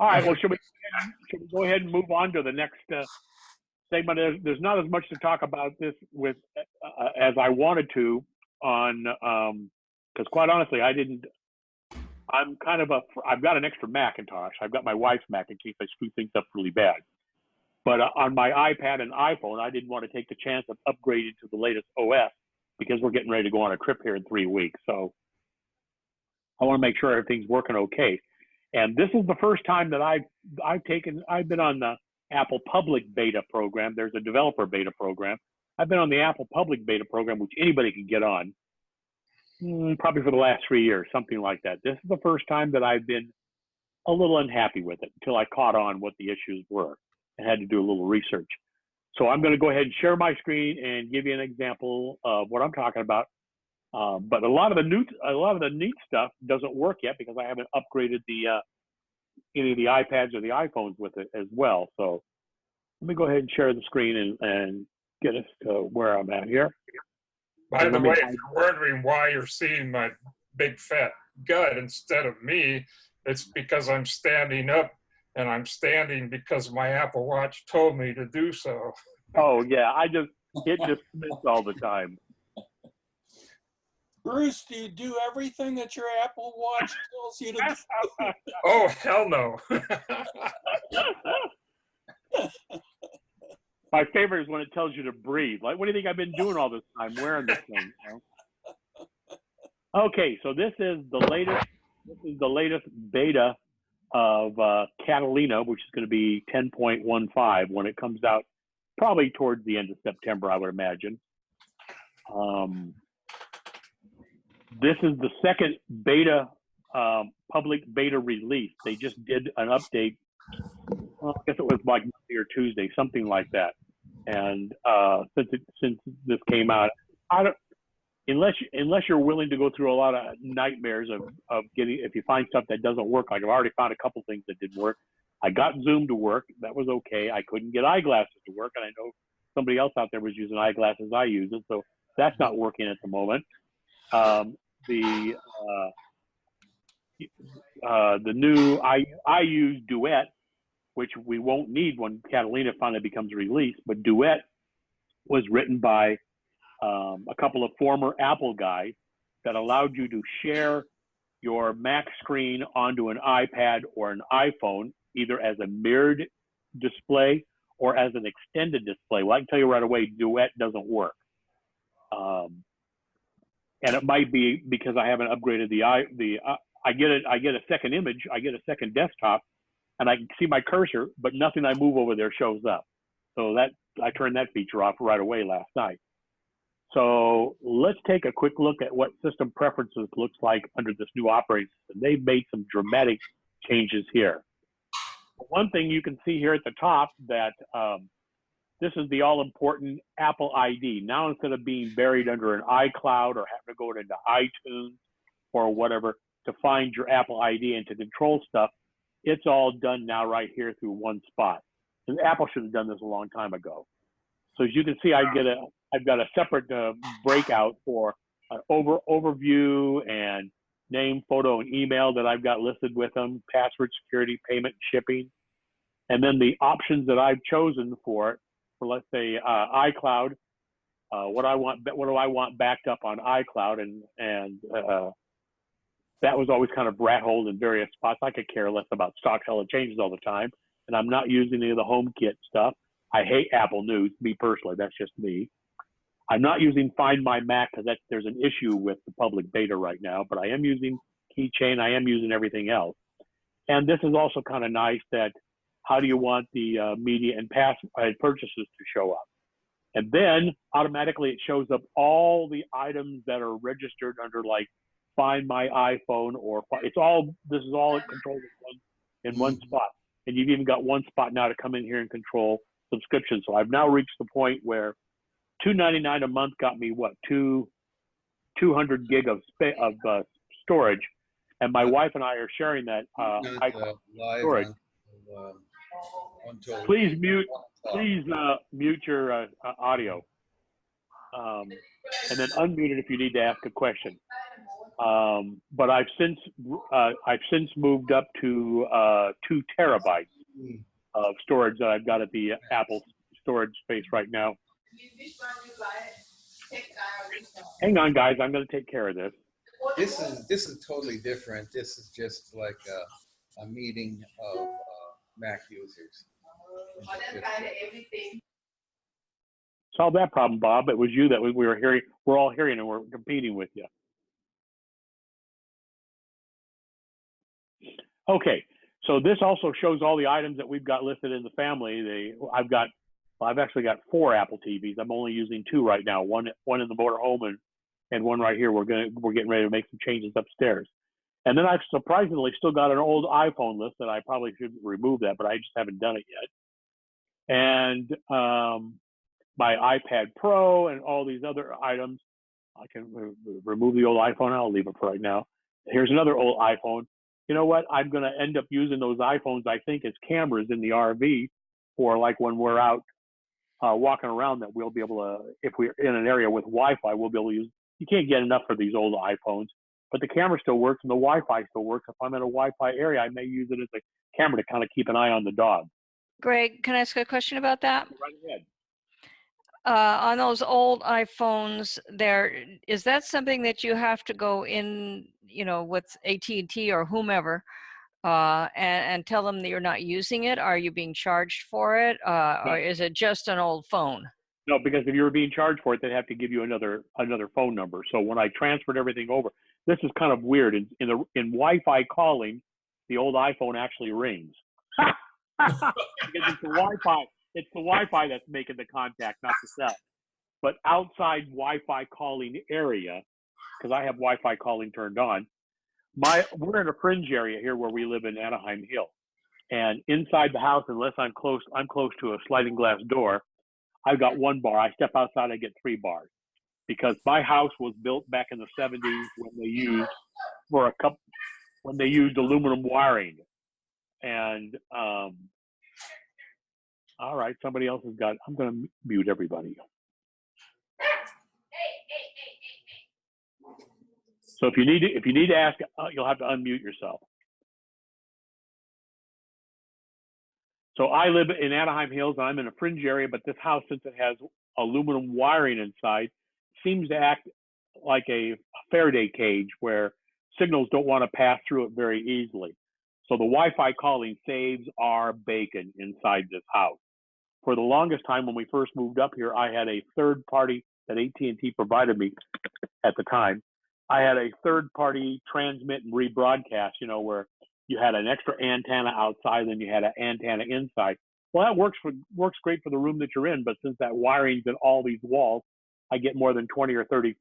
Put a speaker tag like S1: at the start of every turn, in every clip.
S1: All right. Well, should we go ahead and move on to the next segment? There's not as much to talk about this with as I wanted to on because quite honestly, I'm kind of I've got an extra Macintosh. I've got my wife's Mac in case I screw things up really bad. But on my iPad and iPhone, I didn't want to take the chance of upgrading to the latest OS because we're getting ready to go on a trip here in 3 weeks. So I want to make sure everything's working okay. And this is the first time that I've been on the Apple Public Beta program. There's a developer beta program. I've been on the Apple Public Beta program, which anybody can get on, probably for the last 3 years, something like that. This is the first time that I've been a little unhappy with it until I caught on what the issues were and had to do a little research. So I'm going to go ahead and share my screen and give you an example of what I'm talking about. But a lot of the neat stuff doesn't work yet because I haven't upgraded any of the iPads or the iPhones with it as well. So let me go ahead and share the screen and get us to where I'm at here.
S2: By the way, if you're wondering why you're seeing my big fat gut instead of me, it's because I'm standing up, and I'm standing because my Apple Watch told me to do so.
S1: Oh yeah, it just missed all the time.
S3: Bruce, do you do everything that your Apple Watch tells you to do?
S2: Oh, hell no.
S1: My favorite is when it tells you to breathe. Like, what do you think I've been doing all this time wearing this thing? You know? Okay, so this is the latest beta of Catalina, which is going to be 10.15 when it comes out, probably towards the end of September, I would imagine. This is the second beta, public beta release. They just did an update. Well, I guess it was like Monday or Tuesday, something like that. And since this came out, unless you're willing to go through a lot of nightmares of getting, if you find stuff that doesn't work, like I've already found a couple things that didn't work. I got Zoom to work. That was okay. I couldn't get eyeglasses to work, and I know somebody else out there was using eyeglasses. I use it, so that's not working at the moment. The new I use Duet, which we won't need when Catalina finally becomes released. But Duet was written by a couple of former Apple guys that allowed you to share your Mac screen onto an iPad or an iPhone, either as a mirrored display or as an extended display. Well, I can tell you right away, Duet doesn't work. And it might be because I haven't upgraded I get a second image, I get a second desktop, and I can see my cursor, but nothing I move over there shows up. So I turned that feature off right away last night. So let's take a quick look at what system preferences looks like under this new operating system. They've made some dramatic changes here. One thing you can see here at the top that this is the all-important Apple ID. Now, instead of being buried under an iCloud or having to go into iTunes or whatever to find your Apple ID and to control stuff, it's all done now right here through one spot. And Apple should have done this a long time ago. So as you can see, I've got a separate breakout for an overview and name, photo, and email that I've got listed with them, password, security, payment, shipping. And then the options that I've chosen for let's say iCloud, what do I want backed up on iCloud, and that was always kind of rat-holed in various spots. I could care less about stock it changes all the time, and I'm not using any of the HomeKit stuff. I hate Apple News, me personally. That's just me. I'm not using Find My Mac because there's an issue with the public beta right now, but I am using Keychain. I am using everything else. And this is also kind of nice that how do you want the media and purchases to show up? And then automatically it shows up all the items that are registered under like Find My iPhone or this is all controlled in one spot. And you've even got one spot now to come in here and control subscriptions. So I've now reached the point where $2.99 a month got me 200 gig of storage, and my wife and I are sharing that storage. Please mute your audio, and then unmute it if you need to ask a question. But I've since moved up to 2 terabytes of storage that I've got at the Apple storage space right now. Hang on, guys. I'm going to take care of this.
S4: This is totally different. This is just like a meeting of Mac users.
S1: Solve that problem, Bob. It was you that we were hearing. We're all hearing, and we're competing with you. Okay, so this also shows all the items that we've got listed in the family. I've actually got 4 Apple TVs. I'm only using 2 right now. One in the motorhome and one right here. We're getting ready to make some changes upstairs. And then I've surprisingly still got an old iPhone list that I probably should remove that, but I just haven't done it yet. And my iPad Pro and all these other items. I can remove the old iPhone. I'll leave it for right now. Here's another old iPhone. You know what? I'm going to end up using those iPhones, I think, as cameras in the RV, for like when we're out walking around, that we'll be able to, if we're in an area with Wi-Fi, we'll be able to use. You can't get enough for these old iPhones, but the camera still works and the Wi-Fi still works. If I'm in a Wi-Fi area, I may use it as a camera to kind of keep an eye on the dog.
S5: Greg, can I ask a question about that?
S1: Right ahead.
S5: On those old iPhones, is that something that you have to go in, with AT&T or whomever, and tell them that you're not using it? Are you being charged for it, or is it just an old phone?
S1: No, because if you were being charged for it, they'd have to give you another phone number. So when I transferred everything over, this is kind of weird. In Wi-Fi calling, the old iPhone actually rings because it's the Wi-Fi. It's the Wi-Fi that's making the contact, not the cell. But outside Wi-Fi calling area, because I have Wi-Fi calling turned on, we're in a fringe area here where we live in Anaheim Hill, and inside the house, unless I'm close to a sliding glass door, I've got 1 bar. I step outside, I get 3 bars, because my house was built back in the 70s when they used aluminum wiring, and all right, somebody else has got. I'm going to mute everybody. So if you need to ask, you'll have to unmute yourself. So I live in Anaheim Hills. I'm in a fringe area, but this house, since it has aluminum wiring inside, seems to act like a Faraday cage where signals don't want to pass through it very easily. So the Wi-Fi calling saves our bacon inside this house. For the longest time, when we first moved up here, I had a third party that AT&T provided me at the time. I had a third party transmit and rebroadcast, where you had an extra antenna outside and you had an antenna inside. Well, that works great for the room that you're in, but since that wiring's in all these walls, I get more than 20 or 30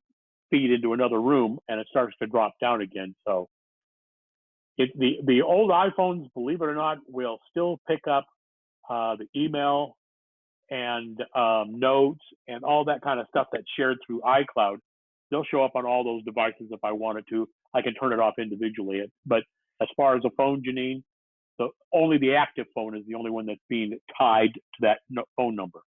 S1: feet into another room and it starts to drop down again. So the old iPhones, believe it or not, will still pick up the email and notes and all that kind of stuff that's shared through iCloud. They'll show up on all those devices if I wanted to. I can turn it off individually. But as far as a phone, Janine, only the active phone is the only one that's being tied to that phone number.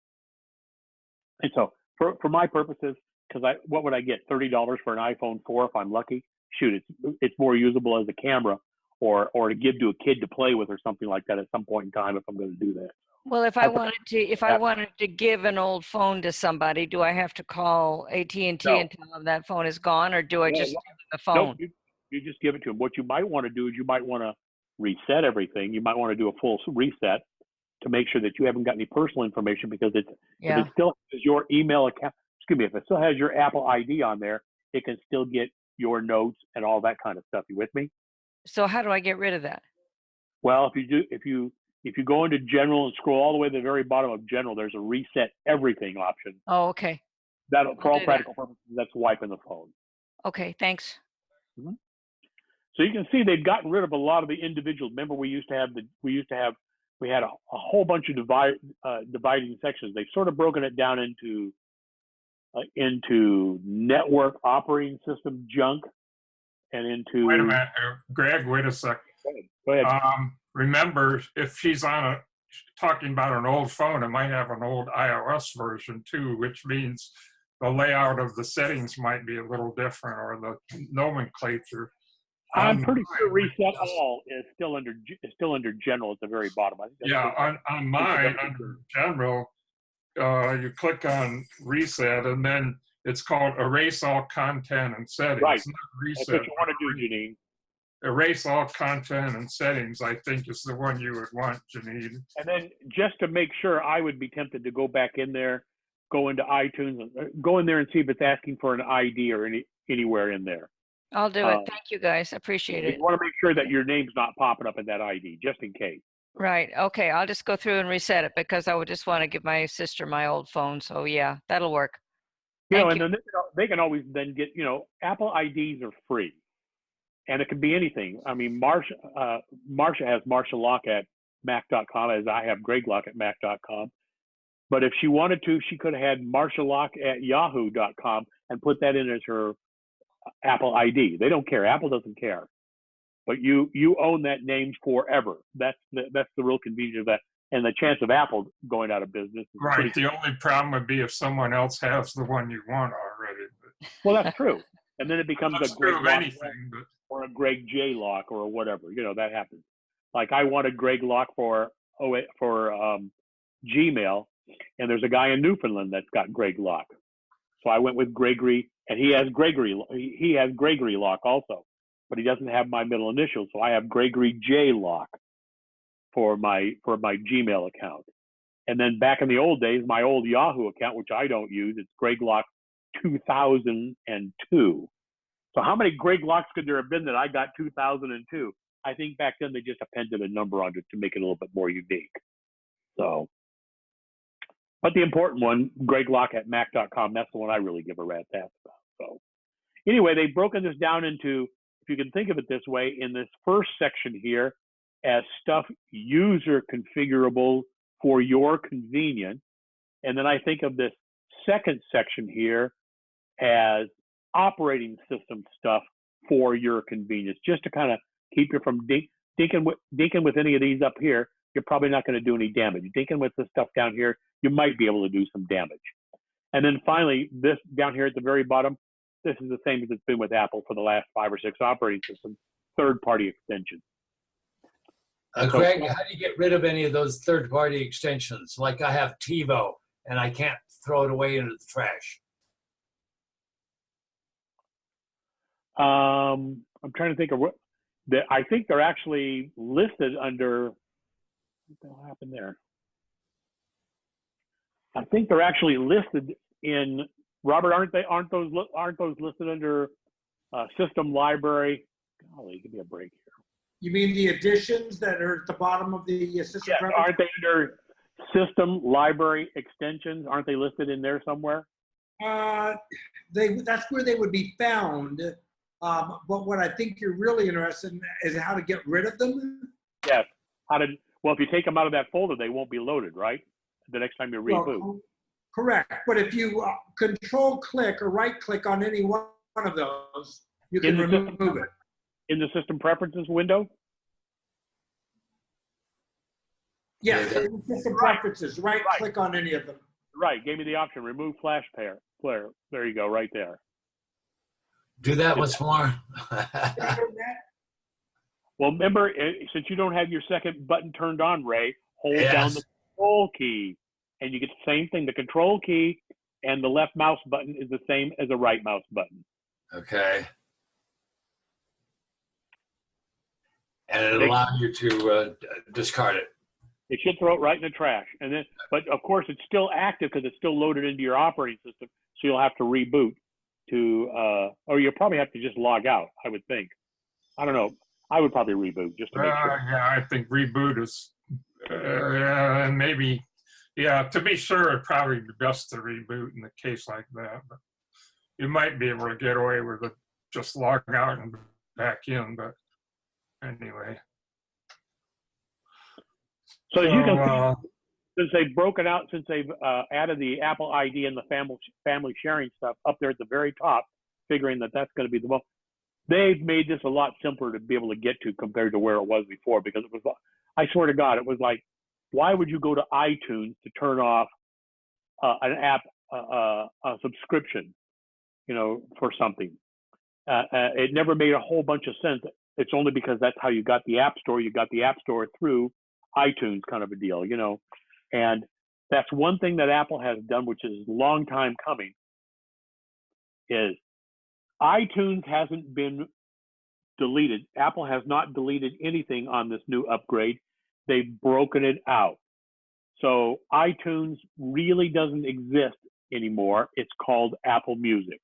S1: And so for my purposes, because what would I get? $30 for an iPhone 4 if I'm lucky? Shoot, it's more usable as a camera or to give to a kid to play with or something like that at some point in time if I'm going to do that.
S5: Well, if I wanted to give an old phone to somebody, do I have to call AT&T and tell them that phone is gone, or do I just give them the phone?
S1: No, you just give it to them. What you might want to do is you might want to reset everything. You might want to do a full reset to make sure that you haven't got any personal information, because if it still has your email account, if it still has your Apple ID on there, it can still get your notes and all that kind of stuff. You with me?
S5: So how do I get rid of that?
S1: Well, if you go into general and scroll all the way to the very bottom of general, there's a reset everything option.
S5: Oh, okay.
S1: That for all practical purposes, that's wiping the phone.
S5: Okay, thanks.
S1: Mm-hmm. So you can see they've gotten rid of a lot of the individuals. Remember, we had a whole bunch of dividing sections. They've sort of broken it down into network operating system junk and into.
S2: Wait a minute, Greg. Wait a second.
S1: Go ahead.
S2: Remember, if she's talking about an old phone, it might have an old iOS version too, which means the layout of the settings might be a little different, or the nomenclature.
S1: I'm pretty sure reset all is still under general at the very bottom. I think
S2: Yeah, on mine, under general, you click on reset, and then it's called erase all content and settings.
S1: Right.
S2: Not reset.
S1: That's what you want to do, Janine.
S2: Erase all content and settings, I think, is the one you would want, Janine.
S1: And then just to make sure, I would be tempted to go back in there, go into iTunes, go in there and see if it's asking for an ID or anywhere in there.
S5: I'll do it. Thank you, guys. Appreciate it.
S1: You want to make sure that your name's not popping up in that ID, just in case.
S5: Right. Okay. I'll just go through and reset it because I would just want to give my sister my old phone. So yeah, that'll work.
S1: And then they can always then get, Apple IDs are free. And it could be anything. I mean, Marcia has Marcia Locke at Mac.com, as I have Greg Locke at Mac.com. But if she wanted to, she could have had Marcia Locke at Yahoo.com and put that in as her Apple ID. They don't care. Apple doesn't care. But you own that name forever. That's the real convenience of that. And the chance of Apple going out of business is
S2: right. The only problem would be if someone else has the one you want already. But
S1: well, that's true. And then it becomes a Greg Locke
S2: anything, but
S1: or a Greg J. Locke or whatever. That happens. Like I wanted Greg Locke for Gmail, and there's a guy in Newfoundland that's got Greg Locke. So I went with Gregory, and he has Gregory Locke also, but he doesn't have my middle initial, so I have Gregory J. Locke for my Gmail account. And then back in the old days, my old Yahoo account, which I don't use, it's Greg Locke 2002. So how many Greg Locks could there have been that I got 2002? I think back then they just appended a number on it to make it a little bit more unique. So, but the important one, Greg Locke at Mac.com, that's the one I really give a rat's ass about. So anyway, they've broken this down into, if you can think of it this way, in this first section here as stuff user configurable for your convenience. And then I think of this second section here as operating system stuff for your convenience, just to kind of keep you from dinking with any of these up here. You're probably not going to do any damage. Dinking with the stuff down here, you might be able to do some damage. And then finally, this down here at the very bottom, this is the same as it's been with Apple for the last 5 or 6 operating systems, third-party extensions.
S6: Greg, how do you get rid of any of those third-party extensions? Like I have TiVo, and I can't throw it away into the trash.
S1: I'm trying to think of what. I think they're actually listed under. What the hell happened there? I think they're actually listed in Robert. Aren't those listed under system library? Golly, give me a break here.
S7: You mean the additions that are at the bottom of the system?
S1: Yeah, aren't they under system library extensions? Aren't they listed in there somewhere?
S7: That's where they would be found. But what I think you're really interested in is how to get rid of them.
S1: Yes. Well, if you take them out of that folder, they won't be loaded, right? The next time you reboot.
S7: Well, correct. But if you control click or right click on any one of those, you can remove it.
S1: In the system preferences window?
S7: Yes, in system preferences, right click on any of them.
S1: Right, gave me the option, remove flash player. There you go, right there.
S6: Do that once more.
S1: Well, remember, since you don't have your second button turned on, Ray, hold down the control key, and you get the same thing. The control key and the left mouse button is the same as a right mouse button.
S6: Okay. And it allows you to discard it.
S1: It should throw it right in the trash. And then, but of course, it's still active because it's still loaded into your operating system. So you'll have to reboot or you'll probably have to just log out, I would think. I don't know. I would probably reboot just to make sure.
S2: Yeah, I think reboot is, and maybe, to be sure, it'd probably be best to reboot in a case like that. But you might be able to get away with it, just log out and back in. But anyway.
S1: So as you can see, since they've broken out, since they've added the Apple ID and the family sharing stuff up there at the very top, figuring that that's going to be the most, they've made this a lot simpler to be able to get to compared to where it was before. Because it was, I swear to God, it was like, why would you go to iTunes to turn off an app a subscription, for something. It never made a whole bunch of sense. It's only because that's how you got the App Store. You got the App Store through iTunes, kind of a deal, And that's one thing that Apple has done, which is a long time coming, is iTunes hasn't been deleted. Apple has not deleted anything on this new upgrade. They've broken it out. So iTunes really doesn't exist anymore. It's called Apple Music.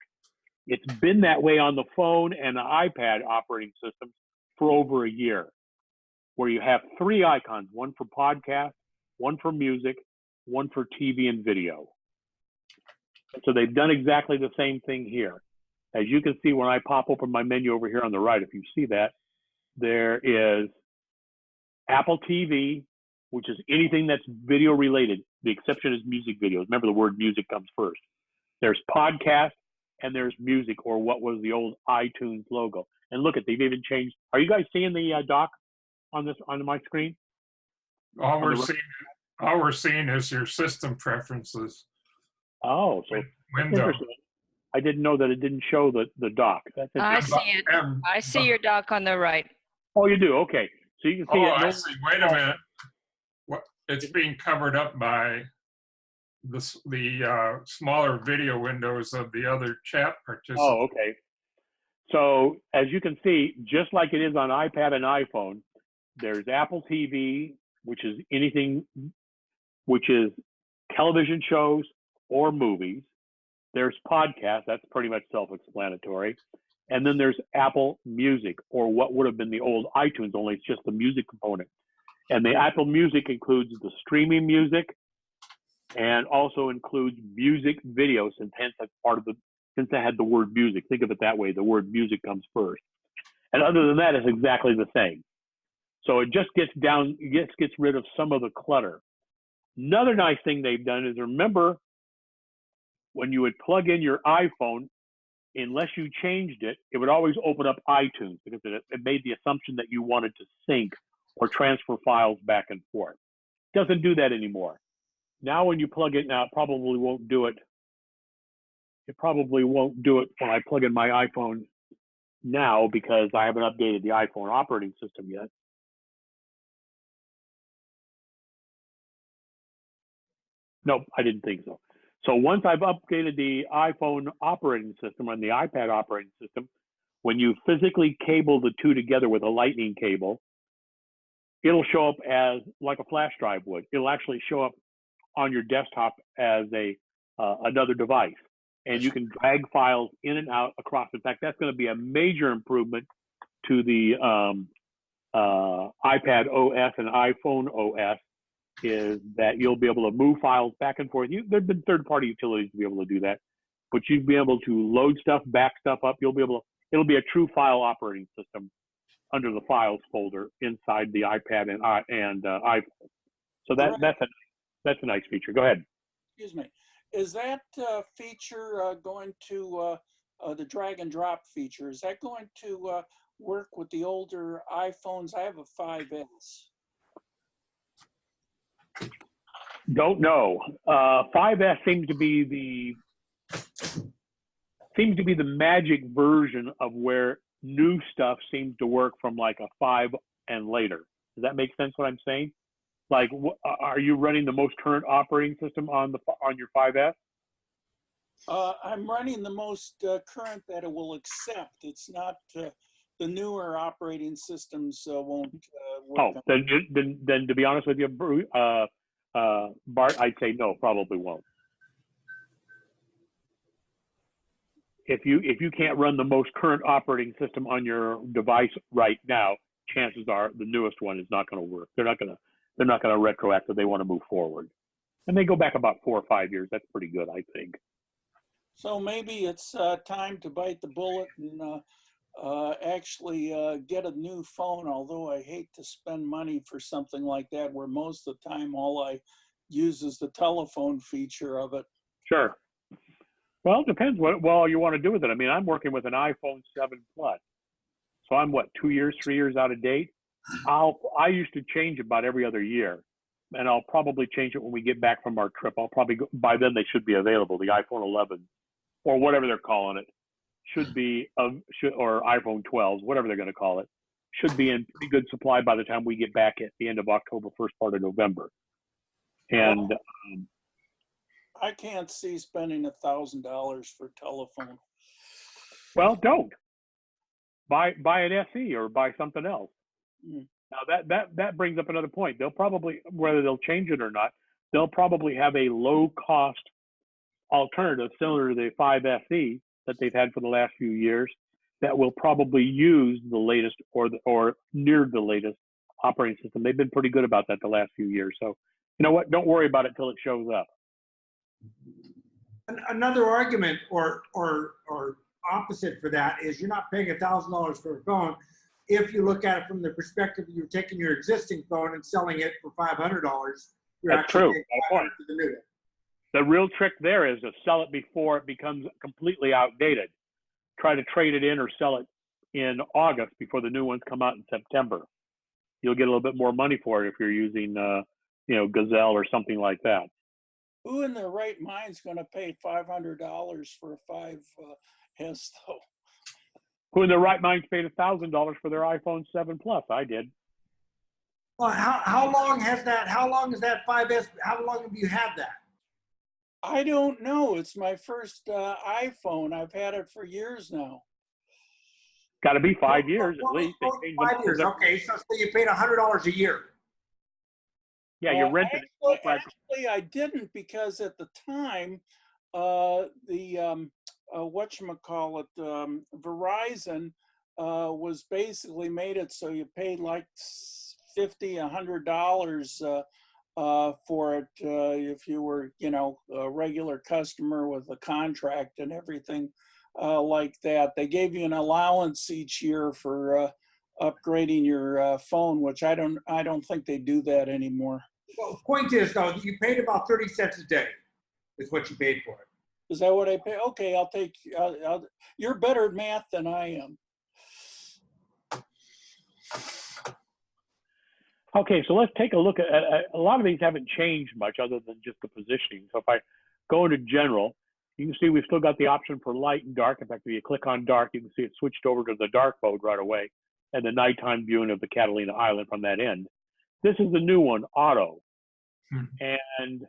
S1: It's been that way on the phone and the iPad operating systems for over a year, where you have three icons, one for podcast, one for music, one for TV and video. So they've done exactly the same thing here. As you can see, when I pop open my menu over here on the right, if you see that, there is Apple TV, which is anything that's video related. The exception is music videos. Remember, the word music comes first. There's podcast, and there's music, or what was the old iTunes logo. And look at, they've even changed. Are you guys seeing the dock on my screen?
S2: All we're seeing is your system preferences.
S1: Oh, so
S2: window.
S1: I didn't know that it didn't show the dock. That's
S5: I see it. I see your dock on the right.
S1: Oh, you do? Okay. So you can see it.
S2: I see. Wait a minute. It's being covered up by the smaller video windows of the other chat participants.
S1: Oh, okay. So as you can see, just like it is on iPad and iPhone, there's Apple TV, which is anything, which is television shows or movies. There's podcasts, that's pretty much self-explanatory. And then there's Apple Music, or what would have been the old iTunes, only it's just the music component. And the Apple Music includes the streaming music and also includes music video, since it had the word music. Think of it that way, the word music comes first. And other than that, it's exactly the same. So it just gets rid of some of the clutter. Another nice thing they've done is, remember, when you would plug in your iPhone, unless you changed it, it would always open up iTunes, because it made the assumption that you wanted to sync or transfer files back and forth. It doesn't do that anymore. Now when you plug it, now it probably won't do it. It probably won't do it when I plug in my iPhone now, because I haven't updated the iPhone operating system yet. Nope, I didn't think so. So once I've updated the iPhone operating system and the iPad operating system, when you physically cable the two together with a lightning cable, it'll show up as like a flash drive would. It'll actually show up on your desktop as another device. And you can drag files in and out across. In fact, that's going to be a major improvement to the iPad OS and iPhone OS, is that you'll be able to move files back and forth. There've been third-party utilities to be able to do that, but you'll be able to load stuff, back stuff up. It'll be a true file operating system under the files folder inside the iPad and iPhone. So that's a nice feature. Go ahead.
S3: Excuse me. Is that feature going to the drag and drop feature? Is that going to work with the older iPhones? I have a 5S.
S1: Don't know. 5S seems to be the magic version of where new stuff seems to work from like a 5 and later. Does that make sense what I'm saying? Like, are you running the most current operating system on your 5S?
S3: I'm running the most current that it will accept. It's not the newer operating systems won't work.
S1: Oh, then to be honest with you, Bart, I'd say no, probably won't. If you can't run the most current operating system on your device right now, chances are the newest one is not going to work. They're not going to retroact if they want to move forward. And they go back about 4 or 5 years. That's pretty good, I think.
S3: So maybe it's time to bite the bullet and actually get a new phone, although I hate to spend money for something like that, where most of the time all I use is the telephone feature of it.
S1: Sure. Well, it depends what all you want to do with it. I mean, I'm working with an iPhone 7 Plus. So I'm 3 years out of date? I used to change about every other year. and I'll probably change it when we get back from our trip. I'll probably go, by then they should be available. The iPhone 11 or whatever they're calling it should be or iPhone 12s, whatever they're going to call it, should be in pretty good supply by the time we get back at the end of October, first part of November. And
S3: I can't see spending $1,000 for telephone.
S1: well, don't buy an SE or buy something else.
S3: Mm.
S1: Now that brings up another point. They'll probably, whether they'll change it or not, they'll probably have a low cost alternative similar to the 5 SE that they've had for the last few years that will probably use the latest or near the latest operating system. They've been pretty good about that the last few years. So you know what? Don't worry about it till it shows up.
S7: Another argument or opposite for that is you're not paying $1,000 for a phone. If you look at it from the perspective of you're taking your existing phone and selling it for $500, you're
S1: That's
S7: actually
S1: true.
S7: paying
S1: Good
S7: $500
S1: point.
S7: for the new one.
S1: The real trick there is to sell it before it becomes completely outdated. Try to trade it in or sell it in August before the new ones come out in September. You'll get a little bit more money for it if you're using, Gazelle or something like that.
S3: Who in their right mind is going to pay $500 for a 5S though?
S1: Who in their right mind paid $1,000 for their iPhone 7 Plus? I did.
S7: Well, how long has that? How long is that 5S? How long have you had that?
S3: I don't know. It's my first iPhone. I've had it for years now.
S1: Got to be 5 years at least. They changed them
S7: 5 years. Okay, so you paid $100 a year.
S1: Yeah, you're renting it.
S3: Actually, I didn't because at the time, whatchamacallit, Verizon was basically made it so you paid like $50, $100 for it if you were, a regular customer with a contract and everything like that. They gave you an allowance each year for upgrading your phone, which I don't think they do that anymore.
S7: Well, the point is though, you paid about 30 cents a day is what you paid for it.
S3: Is that what I pay? Okay, I'll take, you're better at math than I am.
S1: Okay, so let's take a look at, a lot of these haven't changed much other than just the positioning. So if I go into general, you can see we've still got the option for light and dark. In fact, if you click on dark, you can see it switched over to the dark mode right away and the nighttime viewing of the Catalina Island from that end. This is the new one, auto. And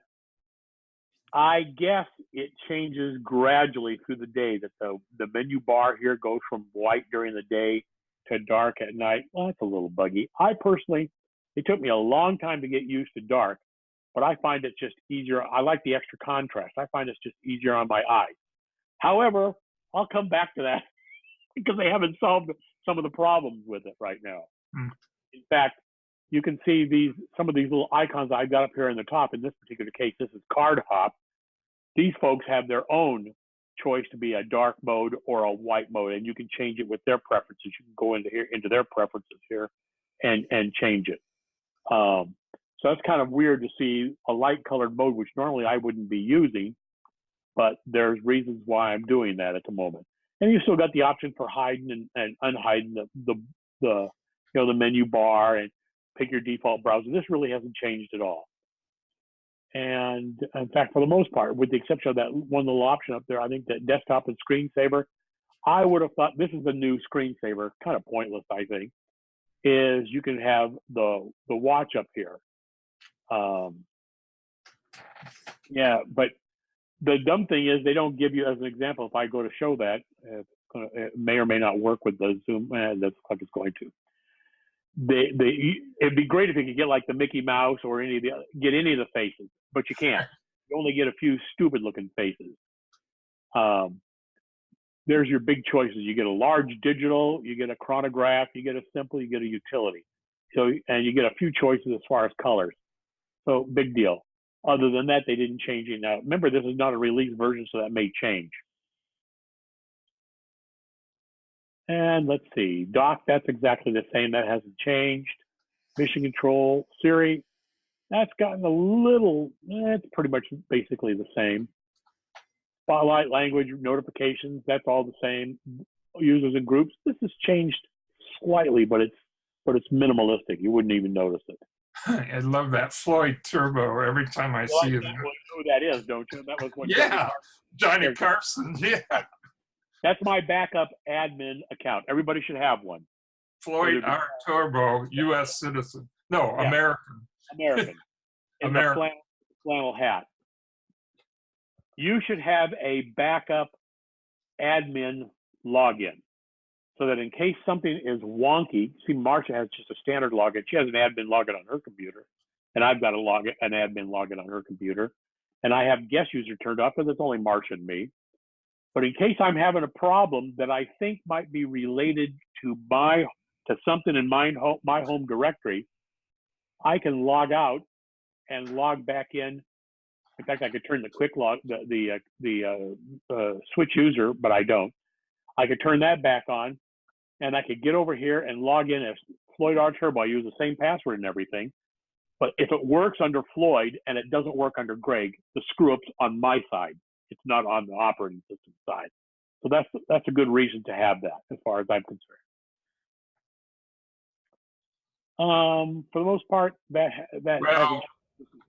S1: I guess it changes gradually through the day, that the menu bar here goes from white during the day to dark at night. Well, that's a little buggy. I personally, it took me a long time to get used to dark, but I find it just easier. I like the extra contrast. I find it's just easier on my eyes. However, I'll come back to that because they haven't solved some of the problems with it right now. In fact, you can see some of these little icons I got up here in the top. In this particular case, this is Card Hop. These folks have their own choice to be a dark mode or a white mode, and you can change it with their preferences. You can go into their preferences here and change it. So that's kind of weird to see a light colored mode, which normally I wouldn't be using, but there's reasons why I'm doing that at the moment. And you still got the option for hiding and unhiding the menu bar and pick your default browser. This really hasn't changed at all. And in fact, for the most part, with the exception of that one little option up there, I think that desktop and screensaver, I would have thought this is a new screensaver, kind of pointless, I think, is you can have the watch up here. Yeah, but the dumb thing is they don't give you, as an example, if I go to show that, it may or may not work with the Zoom, that's like it's going to. It'd be great if you could get like the Mickey Mouse or get any of the faces, but you can't. You only get a few stupid looking faces. There's your big choices. You get a large digital, you get a chronograph, you get a simple, you get a utility. So, and you get a few choices as far as colors. So big deal. Other than that, they didn't change it. Now, remember, this is not a release version, so that may change. And let's see, dock, that's exactly the same. That hasn't changed. Mission control, Siri, that's gotten a little, it's pretty much basically the same. Spotlight, language, notifications, that's all the same. Users and groups, this has changed slightly, but it's minimalistic. You wouldn't even notice it.
S2: I love that Floyd Turbo every time I see it.
S1: You know who that is, don't you? That was when
S2: Johnny Carson. Yeah.
S1: That's my backup admin account. Everybody should have one.
S2: Floyd R. Turbo, U.S. citizen. No,
S1: Yeah.
S2: American.
S1: American. In
S2: American.
S1: the flannel hat. You should have a backup admin login so that in case something is wonky, see, Marcia has just a standard login. She has an admin login on her computer, and I've got an admin login on her computer. And I have guest user turned off because it's only Marcia and me. But in case I'm having a problem that I think might be related to something in my home directory, I can log out and log back in. In fact, I could turn the quick log, the switch user, but I don't. I could turn that back on, and I could get over here and log in as Floyd R. Turbo. I use the same password and everything. But if it works under Floyd and it doesn't work under Greg, the screw up's on my side. It's not on the operating system side. So that's a good reason to have that, as far as I'm concerned. For the most part,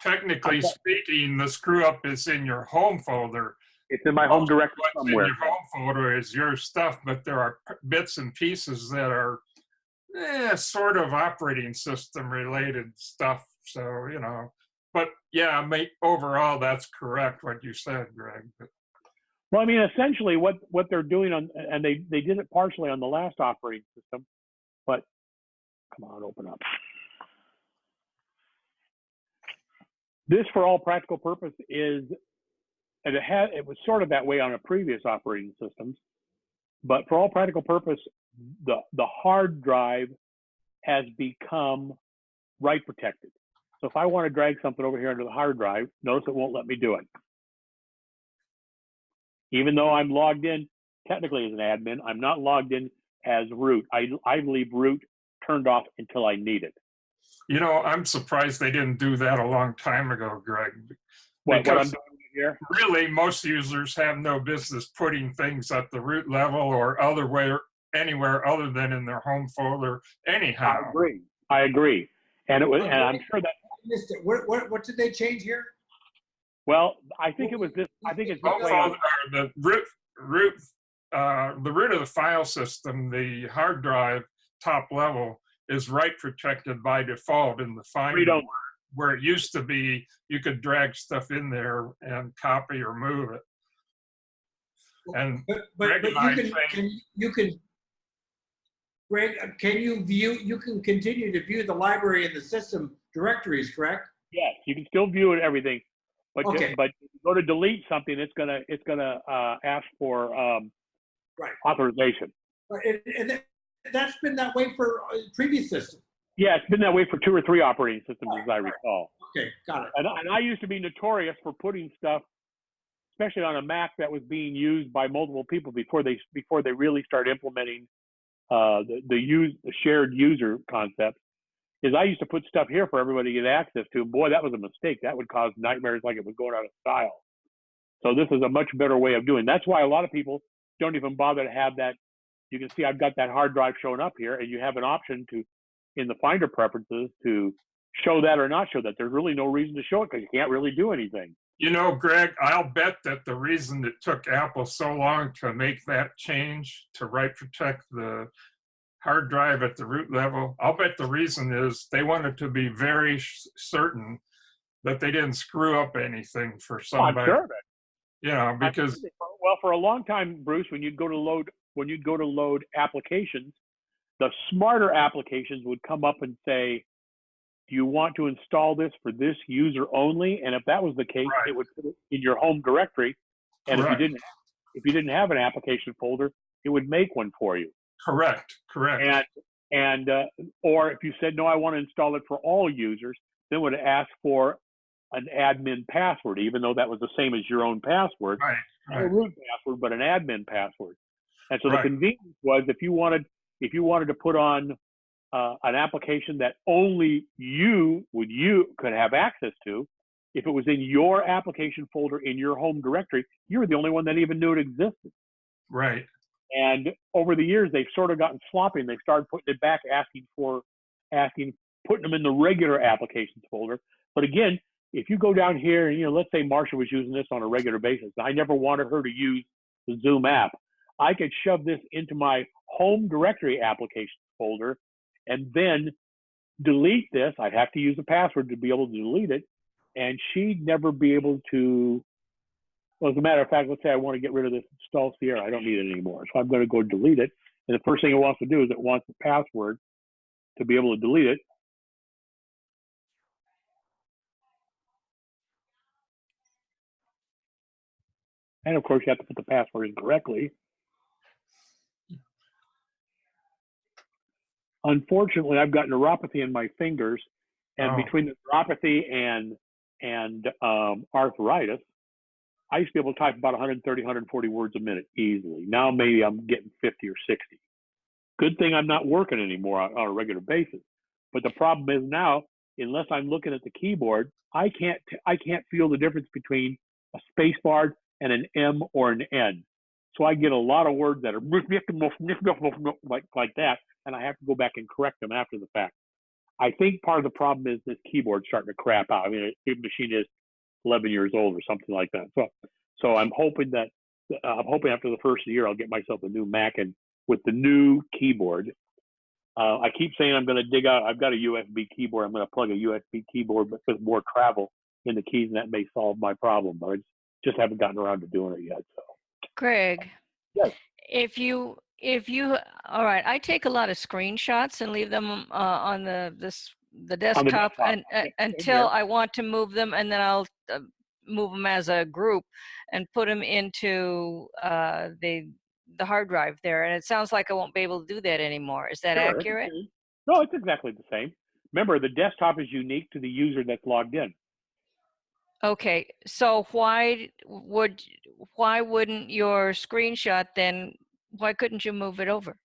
S2: technically speaking, the screw up is in your home folder.
S1: It's in my home directory somewhere.
S2: In your home folder is your stuff, but there are bits and pieces that are sort of operating system related stuff. So, you know, but yeah, overall, that's correct what you said, Greg.
S1: Well, I mean, essentially what they're doing and they did it partially on the last operating system, but come on, open up. This, for all practical purpose, is, and it was sort of that way on a previous operating systems, but for all practical purpose, the hard drive has become write protected. So if I want to drag something over here under the hard drive, notice it won't let me do it. Even though I'm logged in technically as an admin, I'm not logged in as root. I leave root turned off until I need it.
S2: You know, I'm surprised they didn't do that a long time ago, Greg.
S1: What I'm doing here?
S2: Really, most users have no business putting things at the root level or anywhere other than in their home folder anyhow.
S1: I agree. And I'm sure that
S7: I missed it. What did they change here?
S1: Well, I think it was this. I think it's this way.
S2: The root of the file system, the hard drive top level, is write protected by default in the Finder, where it used to be you could drag stuff in there and copy or move it. And
S7: Greg, you can continue to view the library in the system directories, correct?
S1: Yes, you can still view it, everything, but
S7: okay.
S1: But if you go to delete something, it's gonna ask for authorization.
S7: And that's been that way for previous systems.
S1: Yeah, it's been that way for 2 or 3 operating systems, as I recall.
S7: Okay, got it.
S1: And I used to be notorious for putting stuff, especially on a Mac, that was being used by multiple people before they really started implementing the shared user concept. Is I used to put stuff here for everybody to get access to. Boy, that was a mistake. That would cause nightmares, like it was going out of style. So this is a much better way of doing. That's why a lot of people don't even bother to have that. You can see I've got that hard drive showing up here, and you have an option to, in the Finder preferences, to show that or not show that. There's really no reason to show it because you can't really do anything.
S2: You know, Greg, I'll bet that the reason it took Apple so long to make that change to write protect the hard drive at the root level, I'll bet the reason is they wanted to be very certain that they didn't screw up anything for somebody.
S1: I'm sure of it.
S2: You know, because
S1: for a long time, Bruce, when you'd go to load applications, the smarter applications would come up and say, do you want to install this for this user only? And if that was the case, it would put it in your home directory. And if you didn't have an application folder, it would make one for you.
S2: Correct.
S1: And or if you said, no, I want to install it for all users, then it would ask for an admin password, even though that was the same as your own password. Not a root password, but an admin password. And so the convenience was if you wanted to put on an application that only you could have access to, if it was in your application folder in your home directory, you were the only one that even knew it existed.
S2: Right.
S1: And over the years, they've sort of gotten sloppy, and they started putting it back, asking putting them in the regular applications folder. But again, if you go down here and, let's say Marcia was using this on a regular basis, I never wanted her to use the Zoom app. I could shove this into my home directory applications folder and then delete this. I'd have to use a password to be able to delete it. And she'd never be able to, well, as a matter of fact, let's say I want to get rid of this install Sierra. I don't need it anymore. So I'm going to go delete it. And the first thing it wants to do is it wants the password to be able to delete it. And of course, you have to put the password in correctly. Unfortunately, I've got neuropathy in my fingers, and between the neuropathy and arthritis, I used to be able to type about 130, 140 words a minute easily. Now maybe I'm getting 50 or 60. Good thing I'm not working anymore on a regular basis. But the problem is now, unless I'm looking at the keyboard, I can't feel the difference between a space bar and an M or an N. So I get a lot of words that are like that, and I have to go back and correct them after the fact. I think part of the problem is this keyboard starting to crap out. I mean, the machine is 11 years old or something like that. So I'm hoping after the first year I'll get myself a new Mac and with the new keyboard. I keep saying I'm going to dig out. I've got a USB keyboard. I'm going to plug a USB keyboard, but with more travel in the keys, and that may solve my problem. But I just haven't gotten around to doing it yet. So,
S5: Greg,
S1: yes.
S5: If you, all right, I take a lot of screenshots and leave them on the desktop, and until I want to move them, and then I'll move them as a group and put them into the hard drive there. And it sounds like I won't be able to do that anymore. Is that accurate?
S1: No, it's exactly the same. Remember, the desktop is unique to the user that's logged in.
S5: Okay, so why wouldn't your screenshot then? Why couldn't you move it over?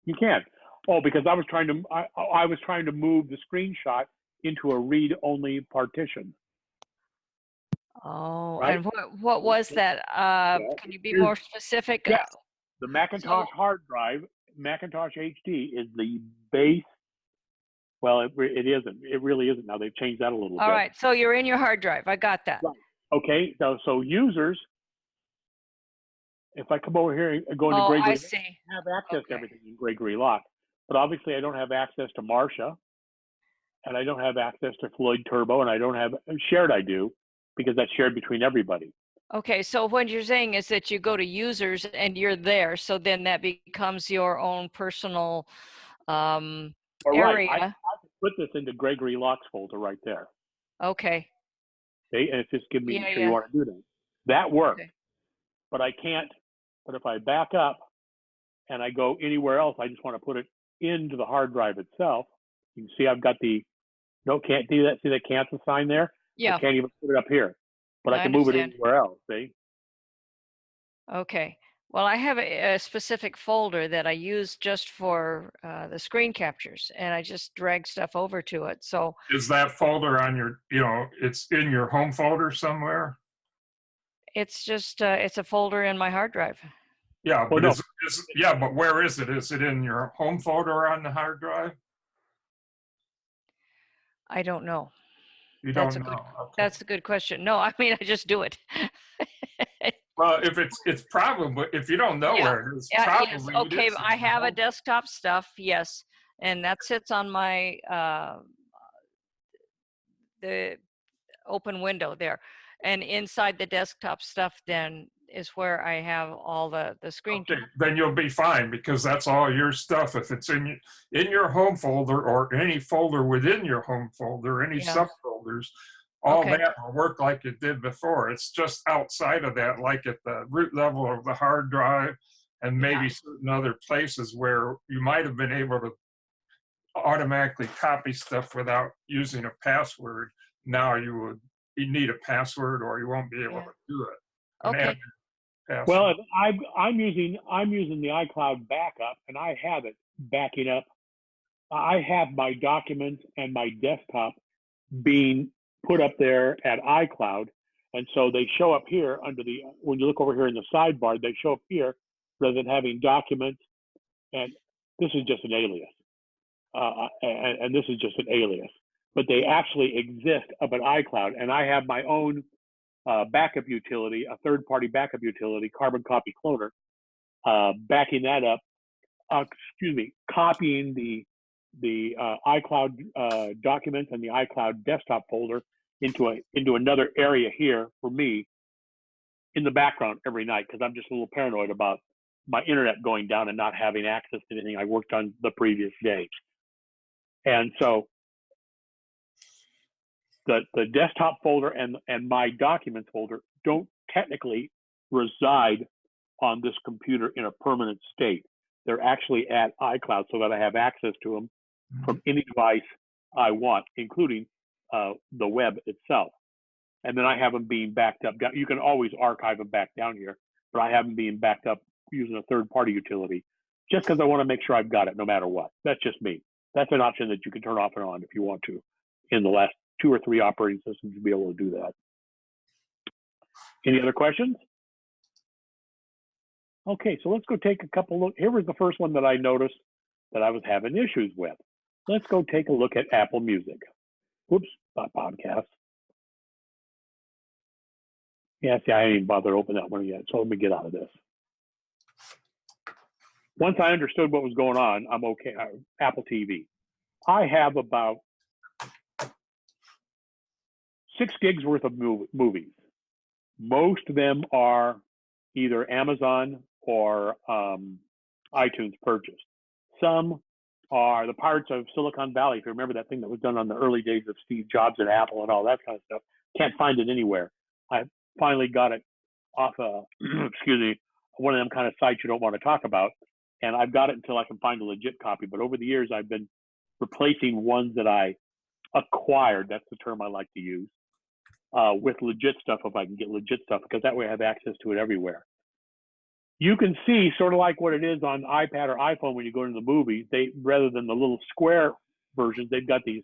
S1: You can't. Oh, because I was trying to move the screenshot into a read-only partition.
S5: Oh,
S1: right?
S5: and what was that? Can you be more specific?
S1: Yes. The Macintosh hard drive, Macintosh HD, is the base. Well, it isn't. It really isn't now. They've changed that a little bit.
S5: All right. So you're in your hard drive. I got that.
S1: Right. Okay. So users, if I come over here and go into Gregory, I have access to everything in Gregory Lock. But obviously, I don't have access to Marcia, and I don't have access to Floyd Turbo, and I don't have shared. I do, because that's shared between everybody.
S5: Okay, so what you're saying is that you go to users and you're there, so then that becomes your own personal area.
S1: Right. I can put this into Gregory Lock's folder right there.
S5: Okay.
S1: Okay, and it's just give me sure you want to do that. That works, but I can't. But if I back up and I go anywhere else, I just want to put it into the hard drive itself. You can see I've got can't do that. See the cancel sign there?
S5: Yeah.
S1: I can't even put it up here, but I can move it anywhere else. See?
S5: Okay. Well, I have a specific folder that I use just for the screen captures, and I just drag stuff over to it. So
S2: is that folder on your, it's in your home folder somewhere?
S5: It's just, it's a folder in my hard drive.
S2: Yeah, but but where is it? Is it in your home folder or on the hard drive?
S5: I don't know.
S2: You don't know.
S5: That's a good question. No, I mean, I just do it.
S2: Well, if it's probably, if you don't know where it is, probably.
S5: Yes. Okay, I have a desktop stuff, yes, and that sits on my the open window there, and inside the desktop stuff then is where I have all the screen.
S2: Okay, then you'll be fine, because that's all your stuff. If it's in your home folder or any folder within your home folder, any subfolders, all that will work like it did before. It's just outside of that, like at the root level of the hard drive and maybe certain other places where you might have been able to automatically copy stuff without using a password. Now you need a password or you won't be able to do it.
S5: Okay.
S1: Well, I'm using the iCloud backup, and I have it backing up. I have my documents and my desktop being put up there at iCloud, and so they show up here when you look over here in the sidebar, they show up here rather than having documents. And this is just an alias. and this is just an alias, but they actually exist up at iCloud, and I have my own backup utility, a third-party backup utility, Carbon Copy Cloner, backing that up. Copying the iCloud documents and the iCloud desktop folder into another area here for me in the background every night, because I'm just a little paranoid about my internet going down and not having access to anything I worked on the previous day. And so the desktop folder and my documents folder don't technically reside on this computer in a permanent state. They're actually at iCloud so that I have access to them from any device I want, including the web itself. And then I have them being backed up. You can always archive them back down here, but I have them being backed up using a third-party utility just because I want to make sure I've got it no matter what. That's just me. That's an option that you can turn off and on if you want to. In the last 2 or 3 operating systems, you'll be able to do that. Any other questions? Okay, so let's go take a couple look. Here was the first one that I noticed that I was having issues with. Let's go take a look at Apple Music. Whoops, not podcast. Yeah, see, I didn't even bother to open that one yet, so let me get out of this. Once I understood what was going on, I'm okay. Apple TV. I have about 6 gigs worth of movies. Most of them are either Amazon or iTunes purchased. Some are the Pirates of Silicon Valley. If you remember that thing that was done on the early days of Steve Jobs and Apple and all that kind of stuff. Can't find it anywhere. I finally got it off excuse me, one of them kind of sites you don't want to talk about. And I've got it until I can find a legit copy. But over the years, I've been replacing ones that I acquired. That's the term I like to use. With legit stuff, if I can get legit stuff, because that way I have access to it everywhere. You can see sort of like what it is on iPad or iPhone when you go into the movies. They, rather than the little square versions, they've got these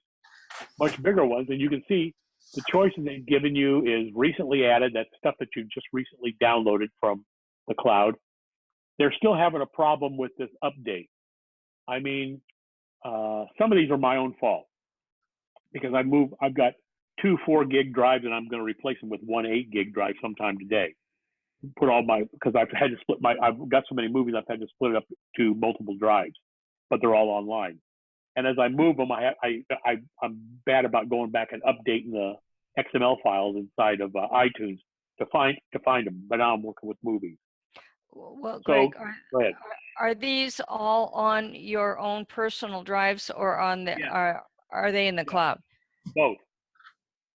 S1: much bigger ones, and you can see the choices they've given you is recently added. That's stuff that you just recently downloaded from the cloud. They're still having a problem with this update. I mean, some of these are my own fault because I've got 2 4-gig drives and I'm going to replace them with 1 8-gig drive sometime today. Because I've had to I've got so many movies, I've had to split it up to multiple drives, but they're all online. And as I move them, I'm bad about going back and updating the XML files inside of iTunes to find them. But now I'm working with movies.
S5: Well, Greg,
S1: go ahead.
S5: Are these all on your own personal drives or on the are they in the cloud?
S1: Both.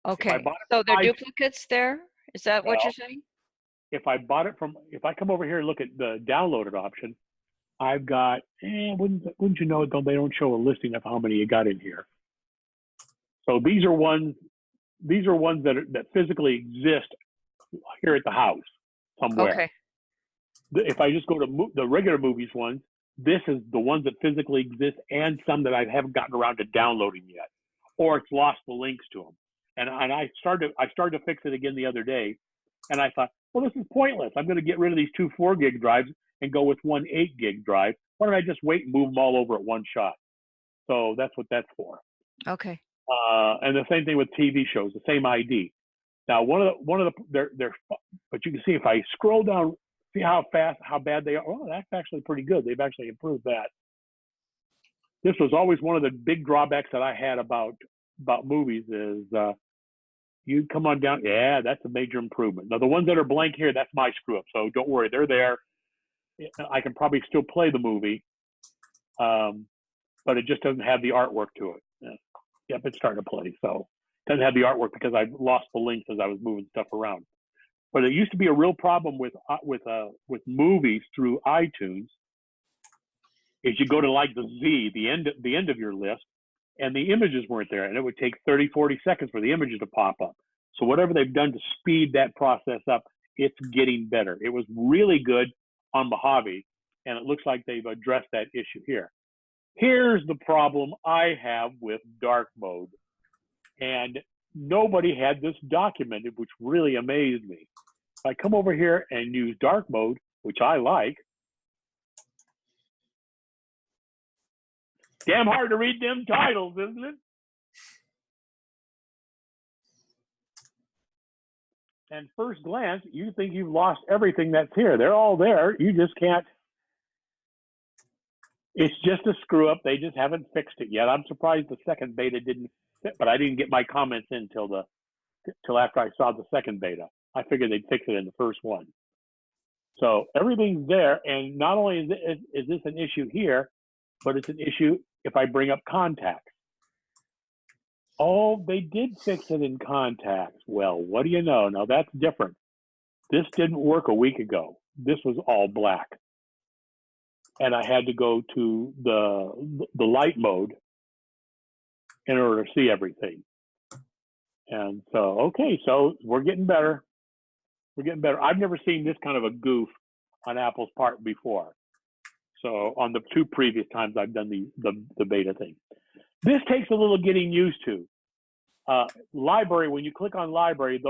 S5: Okay. So they're duplicates there? Is that what you're saying?
S1: If I come over here and look at the downloaded option, I've got, wouldn't you know it, though they don't show a listing of how many you got in here. So these are ones that physically exist here at the house somewhere.
S5: Okay.
S1: If I just go to the regular movies ones, this is the ones that physically exist and some that I haven't gotten around to downloading yet, or it's lost the links to them. And I started to fix it again the other day, and I thought, well, this is pointless. I'm going to get rid of these 2 4-gig drives and go with 1 8-gig drive. Why don't I just wait and move them all over at one shot? So that's what that's for.
S5: Okay.
S1: And the same thing with TV shows, the same ID. Now, but you can see if I scroll down, see how bad they are. Oh, that's actually pretty good. They've actually improved that. This was always one of the big drawbacks that I had about movies is you come on down. Yeah, that's a major improvement. Now, the ones that are blank here, that's my screw up. So don't worry, they're there. I can probably still play the movie, but it just doesn't have the artwork to it. Yep, it's starting to play. So it doesn't have the artwork because I lost the links as I was moving stuff around. But it used to be a real problem with movies through iTunes. Is you go to like the end of your list, and the images weren't there, and it would take 30, 40 seconds for the images to pop up. So whatever they've done to speed that process up, it's getting better. It was really good on Mojave, and it looks like they've addressed that issue here. Here's the problem I have with dark mode, and nobody had this documented, which really amazed me. If I come over here and use dark mode, which I like, Damn hard to read them titles, isn't it? And first glance, you think you've lost everything that's here. They're all there. You just can't. It's just a screw up. They just haven't fixed it yet. I'm surprised the second beta didn't fit, but I didn't get my comments in till after I saw the second beta. I figured they'd fix it in the first one. So everything's there, and not only is this an issue here, but it's an issue if I bring up contacts. Oh, they did fix it in contacts. Well, what do you know? Now that's different. This didn't work a week ago. This was all black. And I had to go to the light mode in order to see everything. And so, okay, so we're getting better. We're getting better. I've never seen this kind of a goof on Apple's part before. So on the 2 previous times I've done the beta thing. This takes a little getting used to. Library, when you click on library,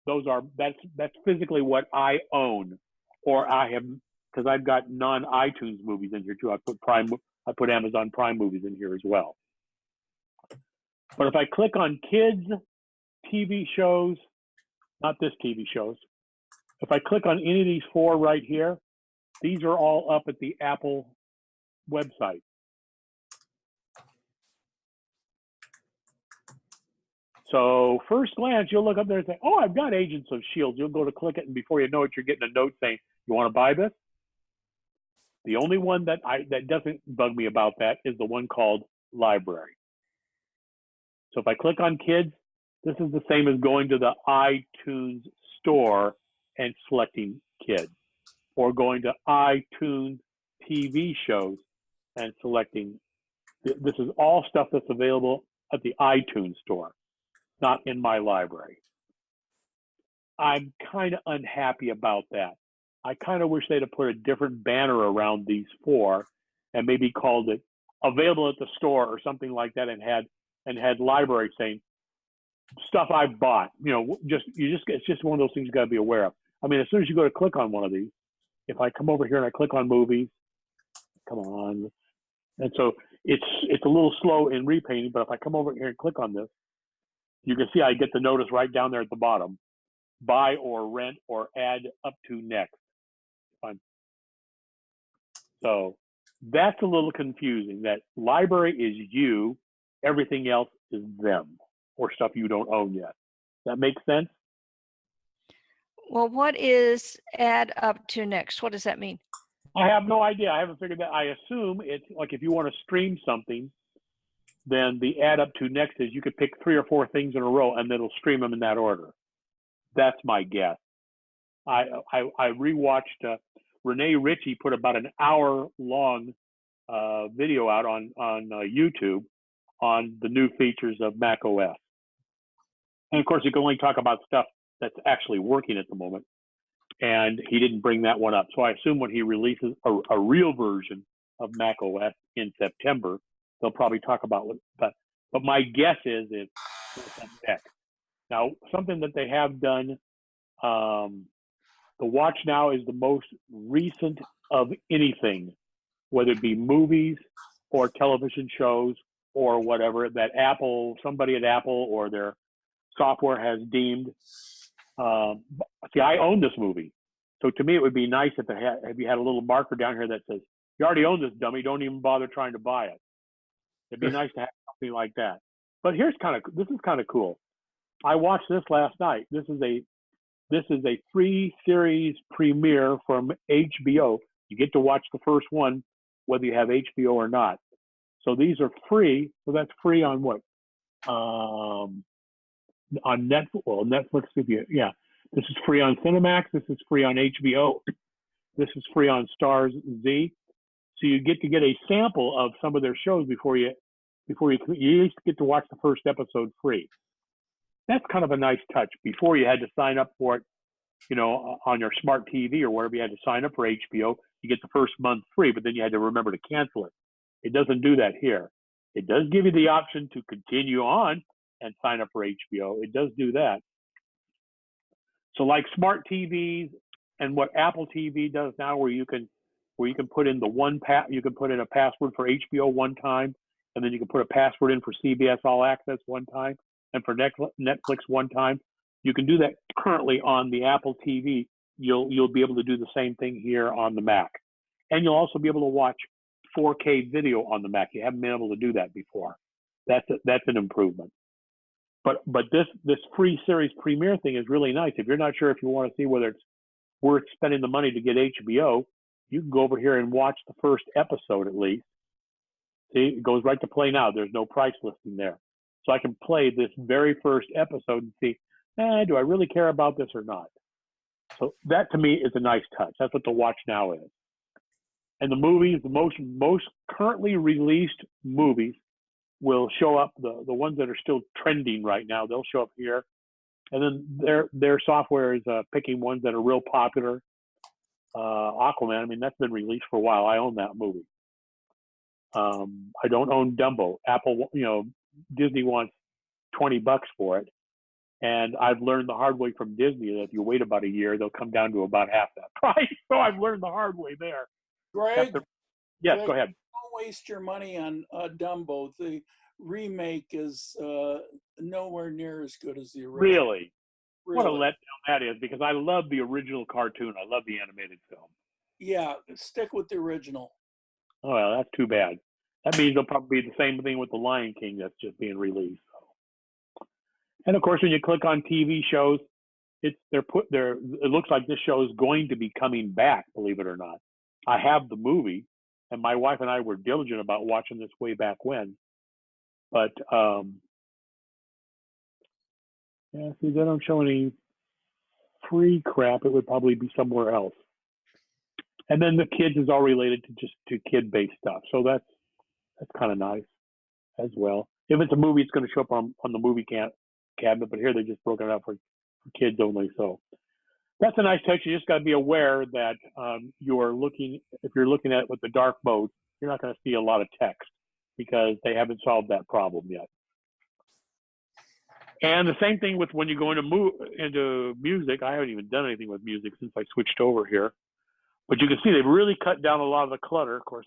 S1: that's physically what I own, or I have, because I've got non-iTunes movies in here too. I put Amazon Prime movies in here as well. But if I click on kids, TV shows, not this TV shows, if I click on any of these 4 right here, these are all up at the Apple website. So first glance, you'll look up there and say, oh, I've got Agents of S.H.I.E.L.D. You'll go to click it, and before you know it, you're getting a note saying, you want to buy this? The only one that doesn't bug me about that is the one called Library. So if I click on kids, this is the same as going to the iTunes store and selecting kids, or going to iTunes TV shows and selecting. This is all stuff that's available at the iTunes store, not in my library. I'm kind of unhappy about that. I kind of wish they'd have put a different banner around these 4 and maybe called it available at the store or something like that, and had library saying stuff I've bought. You know, it's just one of those things you got to be aware of. I mean, as soon as you go to click on one of these, if I come over here and I click on movies, come on. And so it's a little slow in repainting, but if I come over here and click on this, you can see I get the notice right down there at the bottom. Buy or rent or add up to next. Fine. So that's a little confusing. That library is you, everything else is them, or stuff you don't own yet. That makes sense?
S5: Well, what is add up to next? What does that mean?
S1: I have no idea. I haven't figured that. I assume it's like if you want to stream something, then the add up to next is you could pick 3 or 4 things in a row and it'll stream them in that order. That's my guess. I rewatched Renee Ritchie put about an hour-long video out on YouTube on the new features of Mac OS. And of course, you can only talk about stuff that's actually working at the moment. And he didn't bring that one up. So I assume when he releases a real version of Mac OS in September, they'll probably talk about that. But my guess is it's next. Now, something that they have done, the Watch Now is the most recent of anything, whether it be movies or television shows or whatever, that somebody at Apple or their software has deemed. See, I own this movie. So to me, it would be nice if you had a little marker down here that says, you already own this, dummy, don't even bother trying to buy it. It'd be nice to have something like that. But this is kind of cool. I watched this last night. This is a free series premiere from HBO. You get to watch the first one, whether you have HBO or not. So these are free. So that's free on what? On Netflix. Well, Netflix, yeah. This is free on Cinemax. This is free on HBO. This is free on Stars Z. So you get a sample of some of their shows before you used to get to watch the first episode free. That's kind of a nice touch. Before you had to sign up for it, on your smart TV or wherever you had to sign up for HBO, you get the first month free, but then you had to remember to cancel it. It doesn't do that here. It does give you the option to continue on and sign up for HBO. It does do that. So like smart TVs and what Apple TV does now, where you can where you can put in you can put in a password for HBO one time, and then you can put a password in for CBS All Access one time, and for Netflix one time. You can do that currently on the Apple TV. You'll be able to do the same thing here on the Mac, and you'll also be able to watch 4K video on the Mac. You haven't been able to do that before. That's an improvement. But this free series premiere thing is really nice. If you're not sure if you want to see whether it's worth spending the money to get HBO, you can go over here and watch the first episode at least. See, it goes right to play now. There's no price listing there. So I can play this very first episode and see, do I really care about this or not? So that to me is a nice touch. That's what the Watch Now is. And the movies, the most currently released movies will show up, the ones that are still trending right now, they'll show up here. And then their software is picking ones that are real popular. Aquaman, I mean, that's been released for a while. I own that movie. I don't own Dumbo. Apple, Disney wants $20 for it. And I've learned the hard way from Disney that if you wait about a year, they'll come down to about half that price. So I've learned the hard way there.
S3: Greg,
S1: yes,
S3: Greg,
S1: go ahead.
S3: don't waste your money on Dumbo. The remake is nowhere near as good as the original.
S1: Really? What a letdown that is, because I love the original cartoon. I love the animated film.
S3: Yeah, stick with the original.
S1: Oh, well, that's too bad. That means there'll probably be the same thing with The Lion King that's just being released. So. And of course, when you click on TV shows, it looks like this show is going to be coming back, believe it or not. I have the movie, and my wife and I were diligent about watching this way back when. But yeah, see, they don't show any free crap. It would probably be somewhere else. And then the kids is all related to kid-based stuff. So that's kind of nice as well. If it's a movie, it's going to show up on the movie cabinet, but here they just broken it out for kids only. So that's a nice touch. You just got to be aware that if you're looking at it with the dark mode, you're not going to see a lot of text because they haven't solved that problem yet. And the same thing with when you go into music. I haven't even done anything with music since I switched over here. But you can see they've really cut down a lot of the clutter. Of course,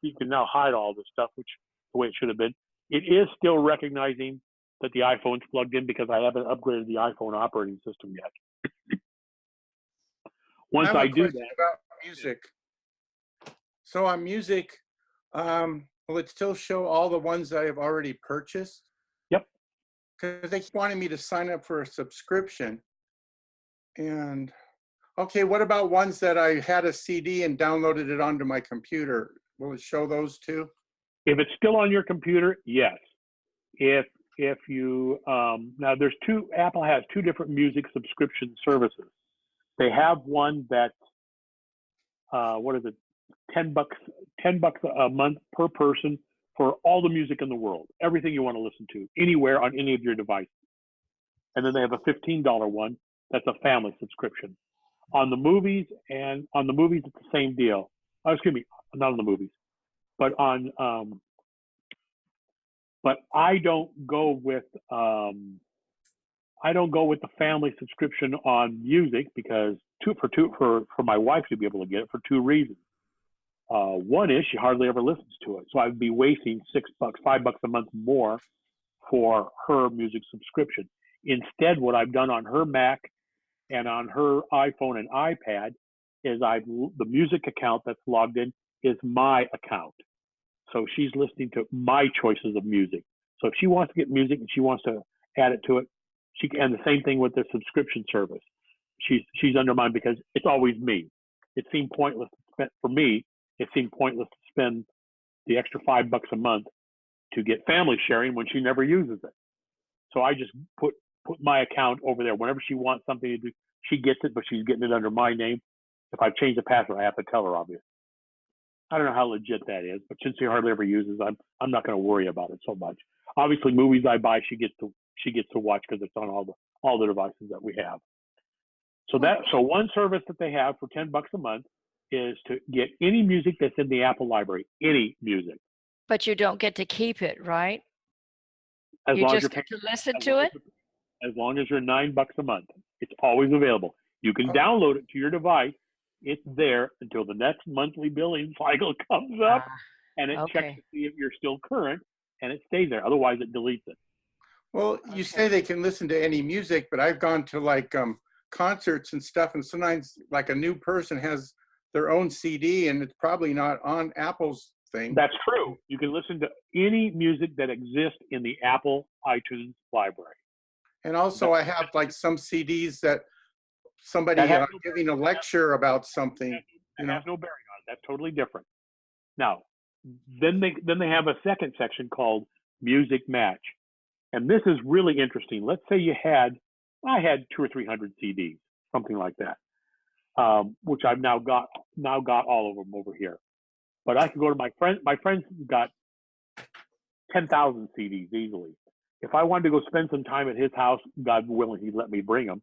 S1: you can now hide all this stuff, which the way it should have been. It is still recognizing that the iPhone's plugged in because I haven't upgraded the iPhone operating system yet. Once I do that,
S8: about music. So on music, will it still show all the ones that I've already purchased?
S1: Yep.
S8: Because they wanted me to sign up for a subscription. And okay, what about ones that I had a CD and downloaded it onto my computer? Will it show those too?
S1: If it's still on your computer, yes. If you now there's Apple has two different music subscription services. They have one that's what is it, $10 a month per person for all the music in the world, everything you want to listen to, anywhere on any of your devices. And then they have a $15 one that's a family subscription. On the movies, it's the same deal. Oh, excuse me, not on the movies, but on but I don't go with the family subscription on music because for my wife to be able to get it for two reasons. One is she hardly ever listens to it, so I'd be wasting $6, $5 a month more for her music subscription. Instead, what I've done on her Mac and on her iPhone and iPad is the music account that's logged in is my account. So she's listening to my choices of music. So if she wants to get music and she wants to add it to it, she can. And the same thing with the subscription service. She's under mine because it's always me. It seemed pointless for me. It seemed pointless to spend the extra $5 a month to get family sharing when she never uses it. So I just put my account over there. Whenever she wants something to do, she gets it, but she's getting it under my name. If I've changed the password, I have to tell her, obviously. I don't know how legit that is, but since she hardly ever uses, I'm not going to worry about it so much. Obviously, movies I buy, she gets to watch because it's on all the devices that we have. So one service that they have for $10 a month is to get any music that's in the Apple library, any music.
S5: But you don't get to keep it, right?
S1: As
S5: you
S1: long
S5: just
S1: as you're
S5: get to listen to it?
S1: As long as you're $9 a month, it's always available. You can download it to your device, It's there until the next monthly billing cycle comes up, and it checks
S5: Okay.
S1: to see if you're still current, and it stays there. Otherwise, it deletes it.
S8: Well, you say they can listen to any music, but I've gone to like concerts and stuff, and sometimes like a new person has their own CD, and it's probably not on Apple's thing.
S1: That's true. You can listen to any music that exists in the Apple iTunes library.
S8: And also, I have like some CDs that somebody
S1: That has no
S8: giving a lecture about something.
S1: It has no bearing on it. That's totally different. Now, then they have a second section called Music Match, and this is really interesting. Let's say I had 200 or 300 CDs, something like that, which I've now got all of them over here. But I could go to my friend. My friend's got 10,000 CDs easily. If I wanted to go spend some time at his house, God willing, he'd let me bring them.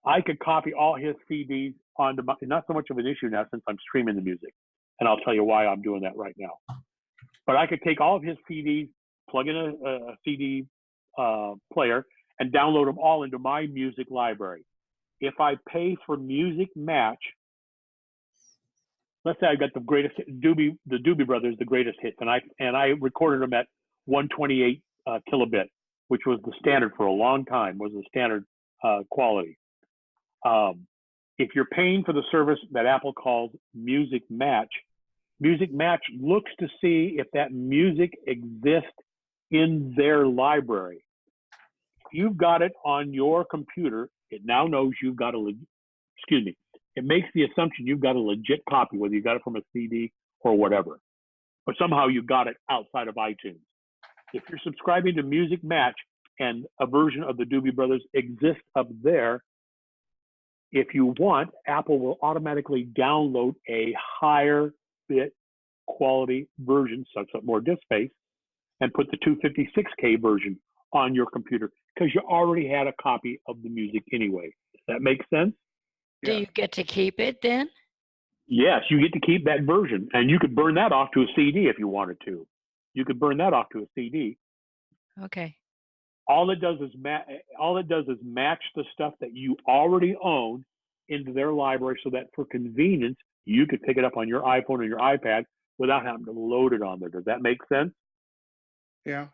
S1: I could copy all his CDs onto my, not so much of an issue now since I'm streaming the music. And I'll tell you why I'm doing that right now. But I could take all of his CDs, plug in a CD player, and download them all into my music library. If I pay for Music Match, let's say I got the greatest the Doobie Brothers, the greatest hits, and I recorded them at 128 kilobit, which was the standard for a long time, was the standard quality. If you're paying for the service that Apple calls Music Match looks to see if that music exists in their library. If you've got it on your computer, it now knows you've got it makes the assumption you've got a legit copy, whether you got it from a CD or whatever, but somehow you got it outside of iTunes. If you're subscribing to Music Match and a version of the Doobie Brothers exists up there, if you want, Apple will automatically download a higher bit quality version, sucks up more disk space, and put the 256K version on your computer because you already had a copy of the music anyway. Does that make sense?
S5: Do you get to keep it then?
S1: Yes, you get to keep that version, and you could burn that off to a CD if you wanted to. You could burn that off to a CD.
S5: Okay.
S1: All it does is match the stuff that you already own into their library, so that for convenience you could pick it up on your iPhone or your iPad without having to load it on there. Does that make sense?
S8: Yeah.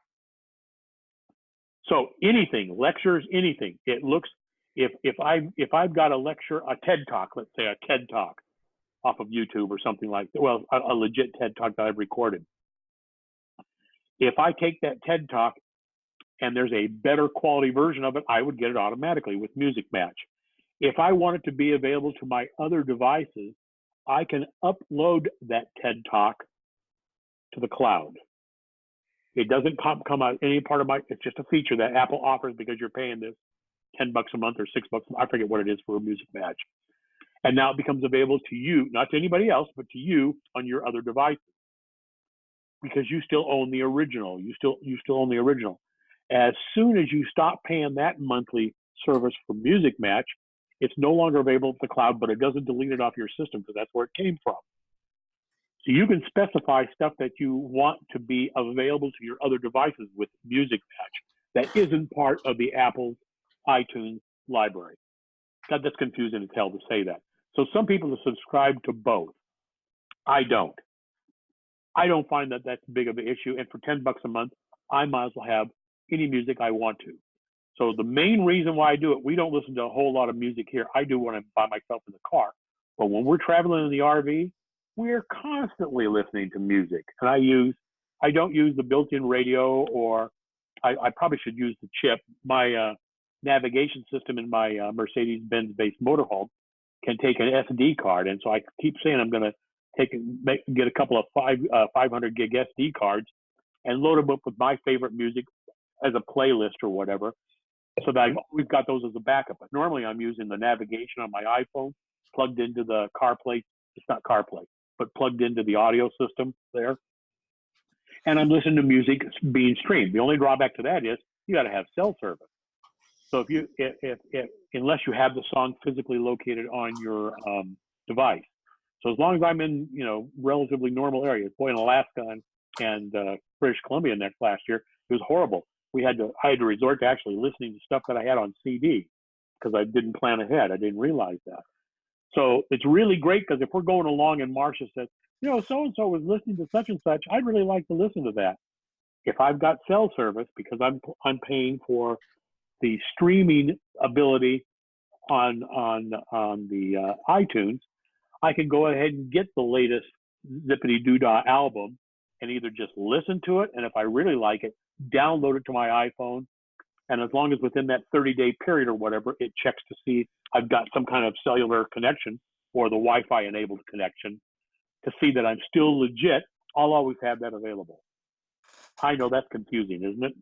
S1: So anything, lectures, anything. It looks if I've got a lecture, a TED Talk, let's say a TED Talk off of YouTube or something like that. Well, a legit TED Talk that I've recorded. If I take that TED Talk and there's a better quality version of it, I would get it automatically with Music Match. If I want it to be available to my other devices, I can upload that TED Talk to the cloud. It doesn't come out any part of it's just a feature that Apple offers because you're paying this $10 a month or $6, I forget what it is for a Music Match. And now it becomes available to you, not to anybody else, but to you on your other devices. Because you still own the original. You still own the original. As soon as you stop paying that monthly service for Music Match, it's no longer available to the cloud, but it doesn't delete it off your system because that's where it came from. So you can specify stuff that you want to be available to your other devices with Music Match that isn't part of the Apple's iTunes library. God, that's confusing as hell to say that. So some people have subscribed to both. I don't. I don't find that that's big of an issue. And for $10 a month, I might as well have any music I want to. So the main reason why I do it, we don't listen to a whole lot of music here. I do when I'm by myself in the car. But when we're traveling in the RV, we're constantly listening to music. And I don't use the built-in radio, or I probably should use the chip. My navigation system in my Mercedes-Benz based motorhome can take an SD card. And so I keep saying I'm going to get a couple of 500 gig SD cards and load them up with my favorite music as a playlist or whatever, so that we've got those as a backup. But normally I'm using the navigation on my iPhone plugged into the CarPlay. It's not CarPlay, but plugged into the audio system there. And I'm listening to music being streamed. The only drawback to that is you got to have cell service. So unless you have the song physically located on your device. So as long as I'm in, relatively normal areas, boy, in Alaska and British Columbia last year, it was horrible. I had to resort to actually listening to stuff that I had on CD because I didn't plan ahead. I didn't realize that. So it's really great because if we're going along and Marcia says, you know, so-and-so was listening to such and such, I'd really like to listen to that. If I've got cell service, because I'm paying for the streaming ability on the iTunes, I can go ahead and get the latest Zippity Doodah album and either just listen to it, and if I really like it, download it to my iPhone. And as long as within that 30-day period or whatever, it checks to see I've got some kind of cellular connection or the Wi-Fi enabled connection to see that I'm still legit, I'll always have that available. I know that's confusing, isn't it?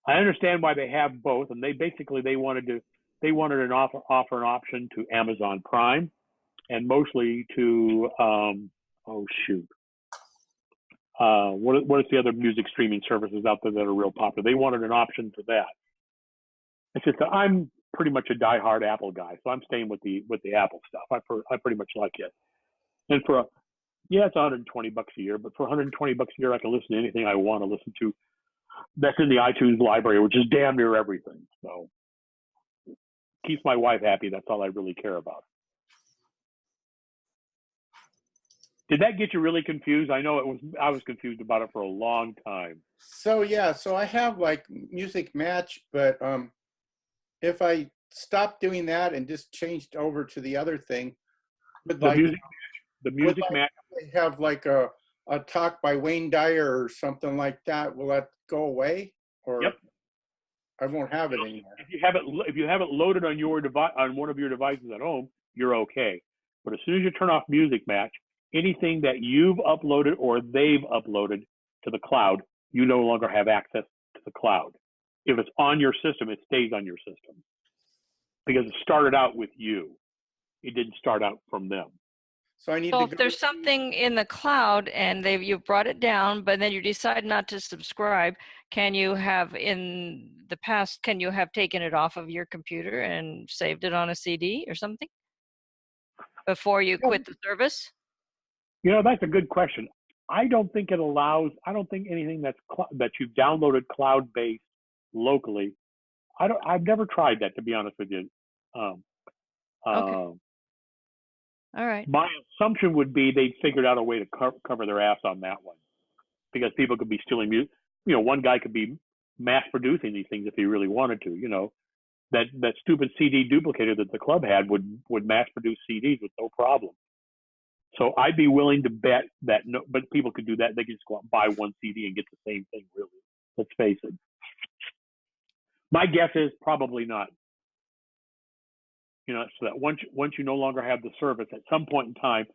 S1: I understand why they have both, and they wanted an offer an option to Amazon Prime, and mostly to what is the other music streaming services out there that are real popular? They wanted an option for that. It's just that I'm pretty much a diehard Apple guy, so I'm staying with the Apple stuff. I pretty much like it. And it's $120 a year, but for $120 a year, I can listen to anything I want to listen to. That's in the iTunes library, which is damn near everything. So keeps my wife happy. That's all I really care about. Did that get you really confused? I know I was confused about it for a long time.
S8: So yeah, so I have like Music Match, but if I stopped doing that and just changed over to the other thing, the Music Match, have like a talk by Wayne Dyer or something like that. Will that go away, or
S1: yep.
S8: I won't have it anymore?
S1: If you have it loaded on your device, on one of your devices at home, you're okay. But as soon as you turn off Music Match, anything that you've uploaded or they've uploaded to the cloud, you no longer have access to the cloud. If it's on your system, it stays on your system because it started out with you. It didn't start out from them.
S8: So I need
S5: So if there's something in the cloud and you've brought it down, but then you decide not to subscribe, can you have in the past, can you have taken it off of your computer and saved it on a CD or something before you quit the service?
S1: You know, that's a good question. I don't think it allows, I don't think anything that you've downloaded cloud-based locally, I've never tried that, to be honest with you.
S5: Okay. All right.
S1: My assumption would be they figured out a way to cover their ass on that one, because people could be stealing music. You know, one guy could be mass producing these things if he really wanted to. You know, that stupid CD duplicator that the club had would mass produce CDs with no problem. So I'd be willing to bet that but people could do that. They could just go out and buy one CD and get the same thing. Really, let's face it. My guess is probably not. You know, so that once you no longer have the service, at some point in time,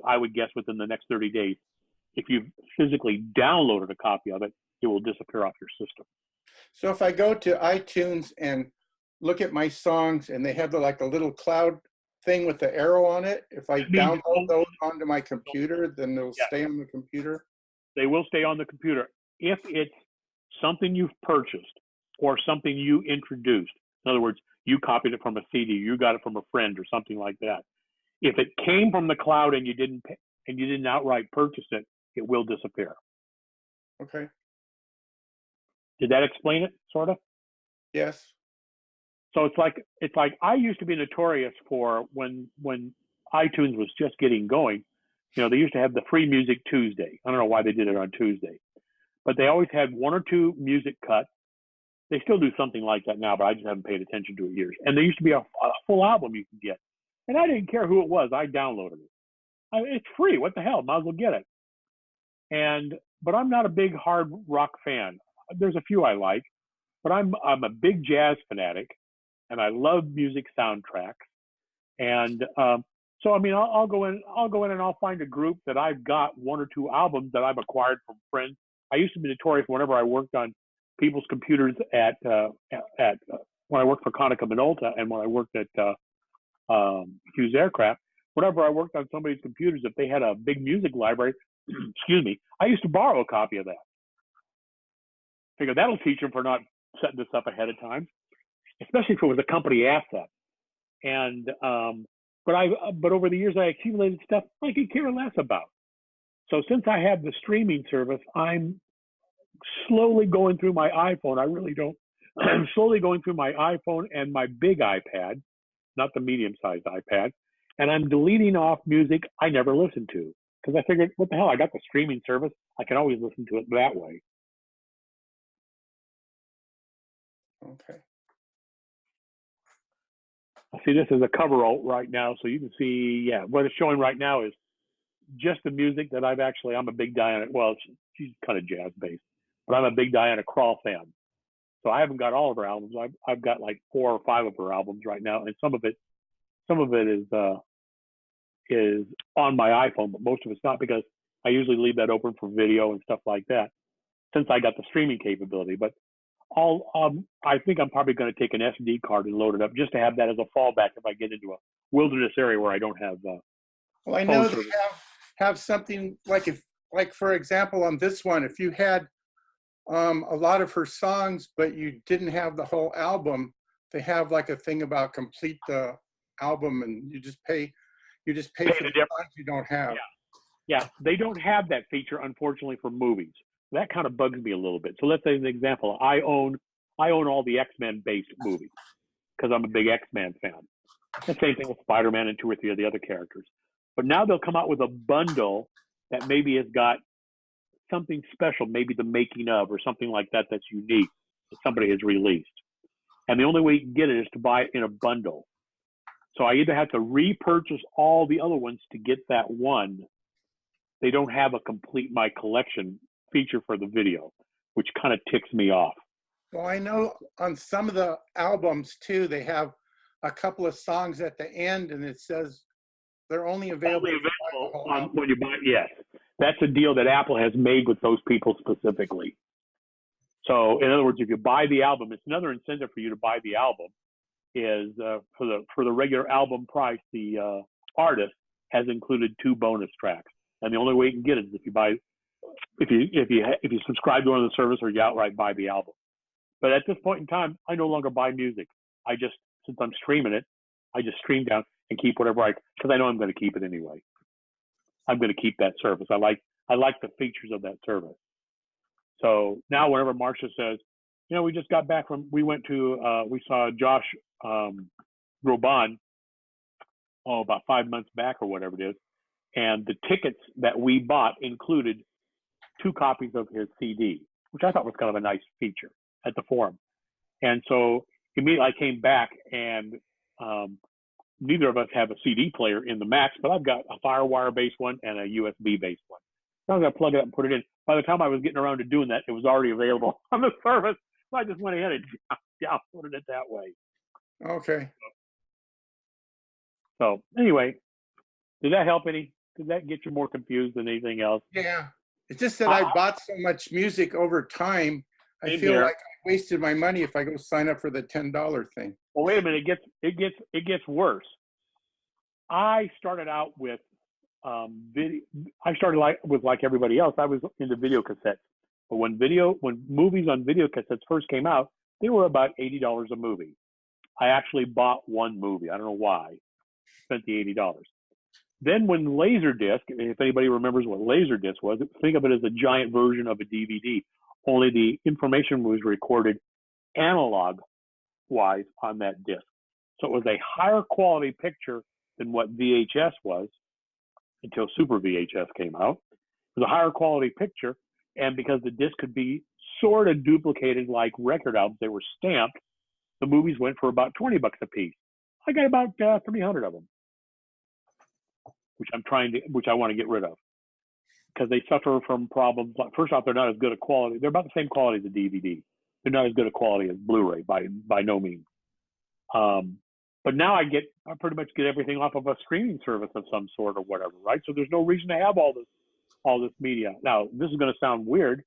S1: I would guess within the next 30 days, if you've physically downloaded a copy of it, it will disappear off your system.
S8: So if I go to iTunes and look at my songs and they have like a little cloud thing with the arrow on it, if I download those onto my computer, then they'll stay on the computer?
S1: They will stay on the computer. If it's something you've purchased or something you introduced, in other words, you copied it from a CD, you got it from a friend or something like that. If it came from the cloud and you didn't outright purchase it, it will disappear.
S8: Okay.
S1: Did that explain it, sort of?
S8: Yes.
S1: So it's like I used to be notorious for when iTunes was just getting going. You know, they used to have the Free Music Tuesday. I don't know why they did it on Tuesday, but they always had one or two music cuts. They still do something like that now, but I just haven't paid attention to it years. And there used to be a full album you could get. And I didn't care who it was. I downloaded it. It's free. What the hell? Might as well get it. But I'm not a big hard rock fan. There's a few I like, but I'm a big jazz fanatic, and I love music soundtracks. And so, I mean, I'll go in and I'll find a group that I've got one or two albums that I've acquired from friends. I used to be notorious whenever I worked on people's computers at when I worked for Konica Minolta and when I worked at Hughes Aircraft, whenever I worked on somebody's computers, if they had a big music library, excuse me, I used to borrow a copy of that. Figure that'll teach them for not setting this up ahead of time, especially if it was a company asset. And but over the years I accumulated stuff I could care less about. So since I have the streaming service, I'm slowly going through my iPhone. I really don't. I'm slowly going through my iPhone and my big iPad not the medium-sized iPad. And I'm deleting off music I never listened to because I figured, what the hell? I got the streaming service. I can always listen to it that way.
S8: Okay.
S1: I see this as a cover alt right now, so you can see, yeah, what it's showing right now is just the music that I'm a big Diana, well, she's kind of jazz-based, but I'm a big Diana Krall fan. So I haven't got all of her albums. I've got like 4 or 5 of her albums right now, and some of it is on my iPhone, but most of it's not because I usually leave that open for video and stuff like that since I got the streaming capability. But I think I'm probably going to take an SD card and load it up just to have that as a fallback if I get into a wilderness area where I don't have.
S8: Well, I know they have something like for example, on this one, if you had a lot of her songs, but you didn't have the whole album, they have like a thing about complete the album, and you just pay for the songs you don't have.
S1: Yeah, they don't have that feature, unfortunately, for movies. That kind of bugs me a little bit. So let's say, as an example, I own all the X-Men based movies because I'm a big X-Men fan. The same thing with Spider-Man and 2 or 3 of the other characters. But now they'll come out with a bundle that maybe has got something special, maybe the making of or something like that that's unique that somebody has released. And the only way you can get it is to buy it in a bundle. So I either have to repurchase all the other ones to get that one. They don't have a complete my collection feature for the video, which kind of ticks me off.
S8: Well, I know on some of the albums too, they have a couple of songs at the end, and it says they're only available
S1: when you buy it. Yes, that's a deal that Apple has made with those people specifically. So, in other words, if you buy the album, it's another incentive for you to buy the album. Is for the regular album price, the artist has included 2 bonus tracks, and the only way you can get it is if you subscribe to one of the service or you outright buy the album. But at this point in time, I no longer buy music. Since I'm streaming it, I just stream down and keep whatever because I know I'm going to keep it anyway. I'm going to keep that service. I like the features of that service. So now whenever Marcia says, we just got back we saw Josh Groban, about 5 months back or whatever it is. And the tickets that we bought included 2 copies of his CD, which I thought was kind of a nice feature at the forum. And so immediately I came back, and neither of us have a CD player in the Macs, but I've got a FireWire-based one and a USB-based one. So I was going to plug it up and put it in. By the time I was getting around to doing that, it was already available on the service. So I just went ahead and downloaded it that way.
S8: Okay.
S1: So anyway, did that help any? Did that get you more confused than anything else?
S8: Yeah. It's just that I bought so much music over time. I feel like I wasted my money if I go sign up for the $10 thing.
S1: Well, wait a minute. It gets worse. I started out with video. I started like everybody else. I was into video cassettes. But when movies on video cassettes first came out, they were about $80 a movie. I actually bought one movie. I don't know why. Spent the $80. Then when Laserdisc, if anybody remembers what Laserdisc was, think of it as a giant version of a DVD. Only the information was recorded analog-wise on that disc. So it was a higher quality picture than what VHS was until Super VHS came out. It was a higher quality picture, and because the disc could be sort of duplicated like record albums, they were stamped, the movies went for about $20 a piece. I got about 300 of them, which I want to get rid of because they suffer from problems. First off, they're not as good a quality. They're about the same quality as a DVD. They're not as good a quality as Blu-ray by no means. But now I pretty much get everything off of a streaming service of some sort or whatever, right? So there's no reason to have all this media. Now, this is going to sound weird.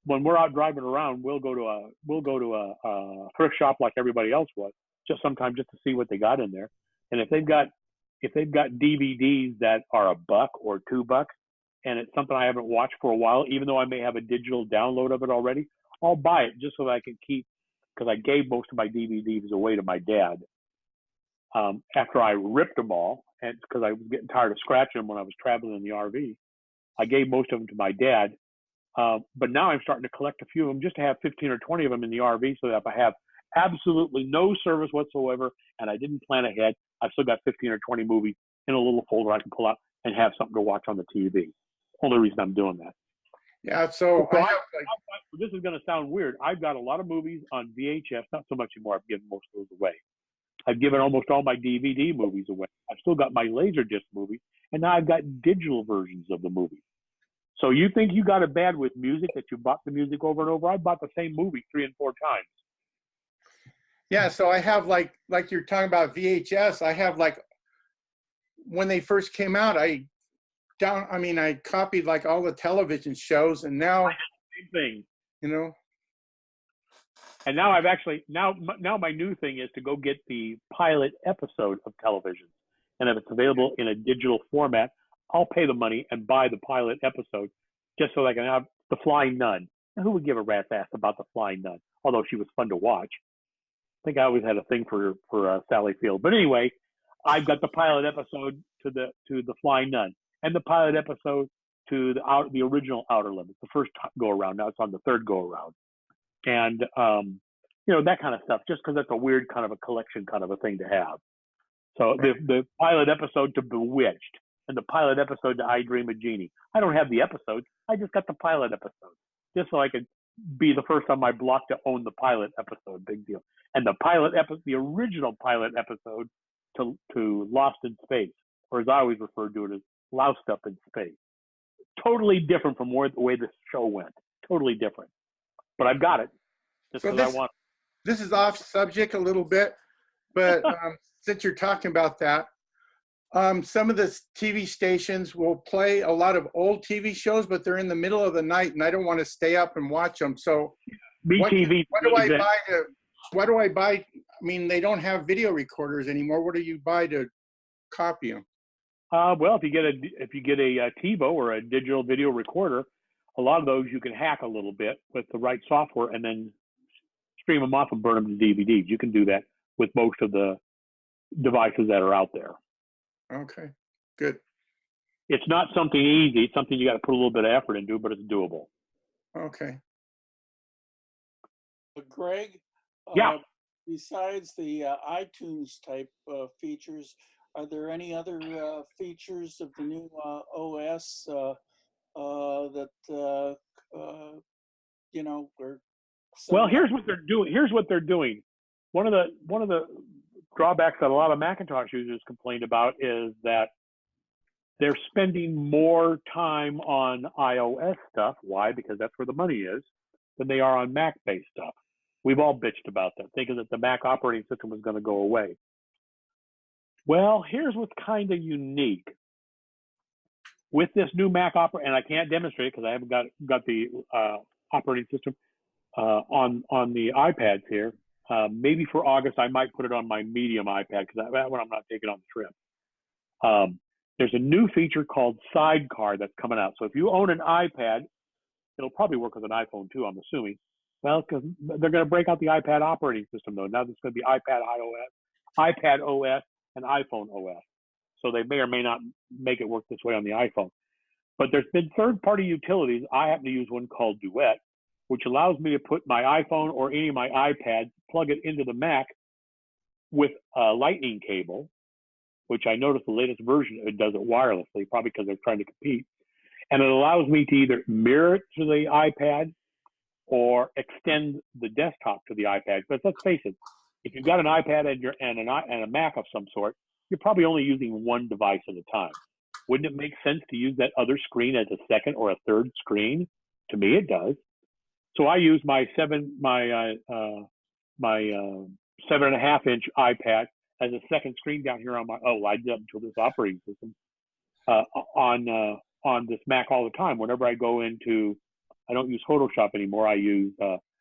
S1: When we're out driving around, we'll go to a thrift shop like everybody else was, just sometimes just to see what they got in there. And if they've got DVDs that are $1 or $2, and it's something I haven't watched for a while, even though I may have a digital download of it already, I'll buy it just so that I can keep, because I gave most of my DVDs away to my dad after I ripped them all, and because I was getting tired of scratching them when I was traveling in the RV. I gave most of them to my dad, but now I'm starting to collect a few of them just to have 15 or 20 of them in the RV so that if I have absolutely no service whatsoever, and I didn't plan ahead. I've still got 15 or 20 movies in a little folder I can pull out and have something to watch on the TV. Only reason I'm doing that.
S8: Yeah, so
S1: this is going to sound weird. I've got a lot of movies on VHS, not so much anymore. I've given most of those away. I've given almost all my DVD movies away. I've still got my Laserdisc movies, and now I've got digital versions of the movies. So you think you got it bad with music, that you bought the music over and over? I bought the same movie 3 and 4 times.
S8: yeah, so I have like you're talking about VHS. I have like when they first came out, I copied like all the television shows, and now
S1: same thing.
S8: You know.
S1: And now I've actually now my new thing is to go get the pilot episode of television, and if it's available in a digital format, I'll pay the money and buy the pilot episode just so I can have the Flying Nun. Now, who would give a rat's ass about the Flying Nun? Although she was fun to watch. I think I always had a thing for Sally Field. But anyway, I've got the pilot episode to the Flying Nun, and the pilot episode to the original Outer Limits, the first go around. Now it's on the third go around, and that kind of stuff. Just because that's a weird kind of a collection kind of a thing to have. So the pilot episode to Bewitched and the pilot episode to I Dream of Jeannie. I don't have the episodes. I just got the pilot episode, just so I could be the first on my block to own the pilot episode. Big deal. And the original pilot episode to Lost in Space, or as I always referred to it as Loused Up in Space. Totally different from the way the show went. Totally different. But I've got it just because I want it.
S8: This is off subject a little bit, but since you're talking about that, some of the TV stations will play a lot of old TV shows, but they're in the middle of the night, and I don't want to stay up and watch them. So what do I buy? I mean, they don't have video recorders anymore. What do you buy to copy them?
S1: Well, if you get a TiVo or a digital video recorder, a lot of those you can hack a little bit with the right software and then stream them off and burn them to DVDs. You can do that with most of the devices that are out there.
S8: Okay, good.
S1: It's not something easy. It's something you got to put a little bit of effort into, but it's doable.
S8: Okay.
S3: Greg,
S1: yeah.
S3: Besides the iTunes type features, are there any other features of the new OS that
S1: Well, here's what they're doing. One of the drawbacks that a lot of Macintosh users complained about is that they're spending more time on iOS stuff. Why? Because that's where the money is, than they are on Mac-based stuff. We've all bitched about that, thinking that the Mac operating system was going to go away. Well, here's what's kind of unique. With this new Mac and I can't demonstrate it because I haven't got the operating system on the iPads here. Maybe for August, I might put it on my medium iPad because that one I'm not taking on the trip. There's a new feature called Sidecar that's coming out. So if you own an iPad, it'll probably work with an iPhone too, I'm assuming. Well, because they're going to break out the iPad operating system, though. Now there's going to be iPad OS, and iPhone OS. So they may or may not make it work this way on the iPhone. But there's been third-party utilities. I happen to use one called Duet, which allows me to put my iPhone or any of my iPads, plug it into the Mac with a lightning cable, which I noticed the latest version, it does it wirelessly, probably because they're trying to compete. And it allows me to either mirror it to the iPad or extend the desktop to the iPad. But let's face it, if you've got an iPad and a Mac of some sort, you're probably only using one device at a time. Wouldn't it make sense to use that other screen as a second or a third screen? To me, it does. So I use my 7.5 inch iPad as a second screen down here on my I did until this operating system on this Mac all the time. Whenever I go into, I don't use Photoshop anymore. I use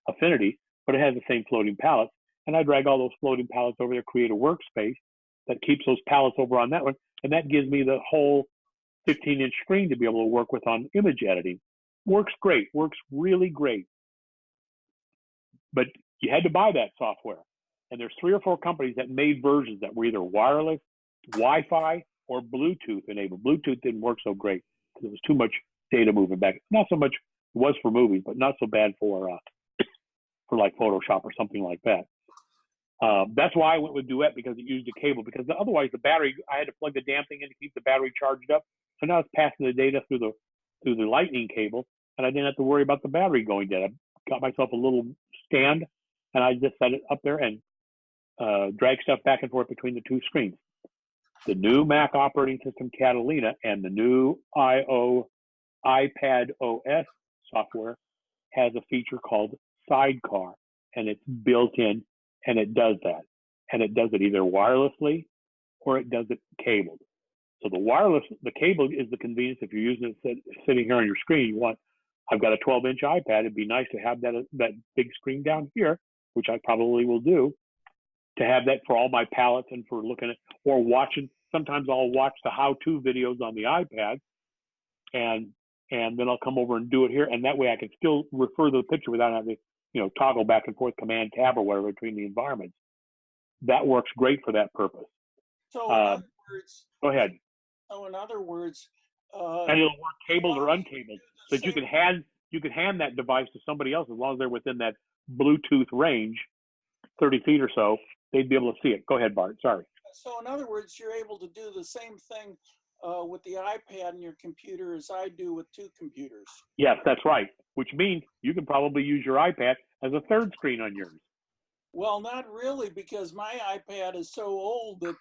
S1: Affinity, but it has the same floating palettes, and I drag all those floating palettes over there, create a workspace that keeps those palettes over on that one, and that gives me the whole 15-inch screen to be able to work with on image editing. Works great. Works really great. But you had to buy that software. And there's 3 or 4 companies that made versions that were either wireless, Wi-Fi, or Bluetooth enabled. Bluetooth didn't work so great because it was too much data moving back. Not so much it was for movies, but not so bad for like Photoshop or something like that. That's why I went with Duet, because it used a cable. Because otherwise, the battery, I had to plug the damn thing in to keep the battery charged up. So now it's passing the data through the lightning cable, and I didn't have to worry about the battery going dead. I got myself a little stand, and I just set it up there and drag stuff back and forth between the two screens. The new Mac operating system, Catalina, and the new iPad OS software has a feature called Sidecar, and it's built in, and it does that. And it does it either wirelessly or it does it cabled. So the cable is the convenience. If you're using it sitting here on your screen, I've got a 12-inch iPad. It'd be nice to have that big screen down here, which I probably will do, to have that for all my palettes and for looking at or watching. Sometimes I'll watch the how-to videos on the iPad, and then I'll come over and do it here, and that way I can still refer to the picture without having to, toggle back and forth, Command Tab or whatever between the environments. That works great for that purpose.
S3: So in other words,
S1: go ahead.
S3: So in other words,
S1: and it'll work cabled or uncabled, so that you can hand that device to somebody else as long as they're within that Bluetooth range, 30 feet or so. They'd be able to see it. Go ahead, Bart. Sorry.
S3: So in other words, you're able to do the same thing with the iPad and your computer as I do with two computers.
S1: Yes, that's right. Which means you can probably use your iPad as a third screen on yours.
S3: Well, not really, because my iPad is so old that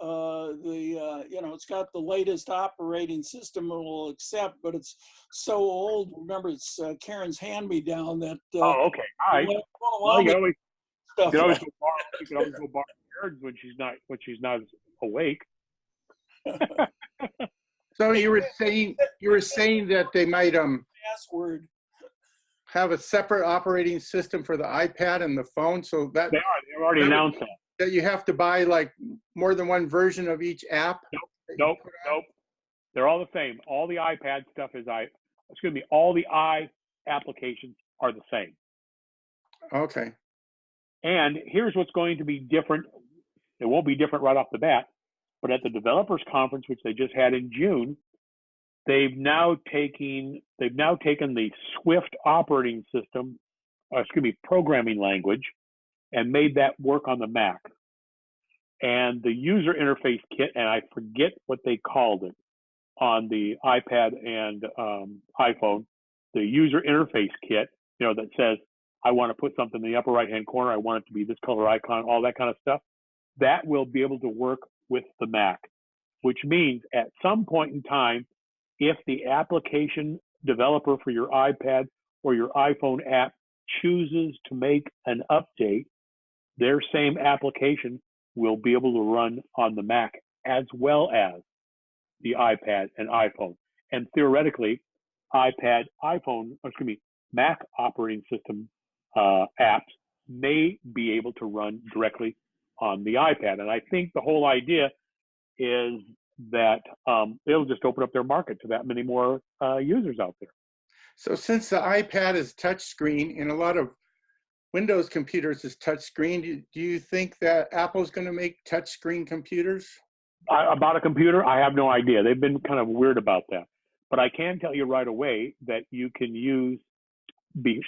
S3: it's got the latest operating system it will accept, but it's so old. Remember, it's Karen's hand-me-down that.
S1: Oh, okay. All right. Well, you can always go borrow Karen's when she's not awake.
S8: So you were saying that they might
S3: password
S8: have a separate operating system for the iPad and the phone, so that
S1: they've already announced
S8: that you have to buy like more than one version of each app.
S1: Nope. They're all the same. All the iPad stuff is all the i applications are the same.
S8: Okay.
S1: And here's what's going to be different. It won't be different right off the bat, but at the developers conference, which they just had in June, they've now taken the Swift operating system, programming language, and made that work on the Mac. And the user interface kit, and I forget what they called it on the iPad and iPhone, the user interface kit, that says, I want to put something in the upper right-hand corner, I want it to be this color icon, all that kind of stuff, that will be able to work with the Mac, which means at some point in time, if the application developer for your iPad or your iPhone app chooses to make an update, their same application will be able to run on the Mac as well as the iPad and iPhone. And theoretically, Mac operating system apps may be able to run directly on the iPad. And I think the whole idea is that it'll just open up their market to that many more users out there.
S8: So since the iPad is touchscreen and a lot of Windows computers is touchscreen, do you think that Apple's going to make touchscreen computers?
S1: About a computer, I have no idea. They've been kind of weird about that. But I can tell you right away that you can use,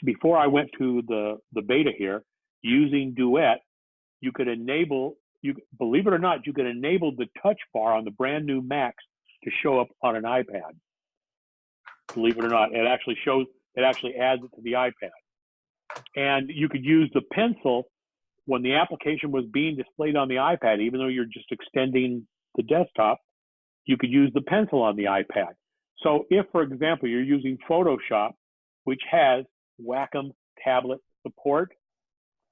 S1: before I went to the beta here, using Duet, you could enable, believe it or not, you could enable the touch bar on the brand new Macs to show up on an iPad. Believe it or not, it actually adds it to the iPad. And you could use the pencil when the application was being displayed on the iPad, even though you're just extending the desktop, you could use the pencil on the iPad. So if, for example, you're using Photoshop, which has Wacom tablet support,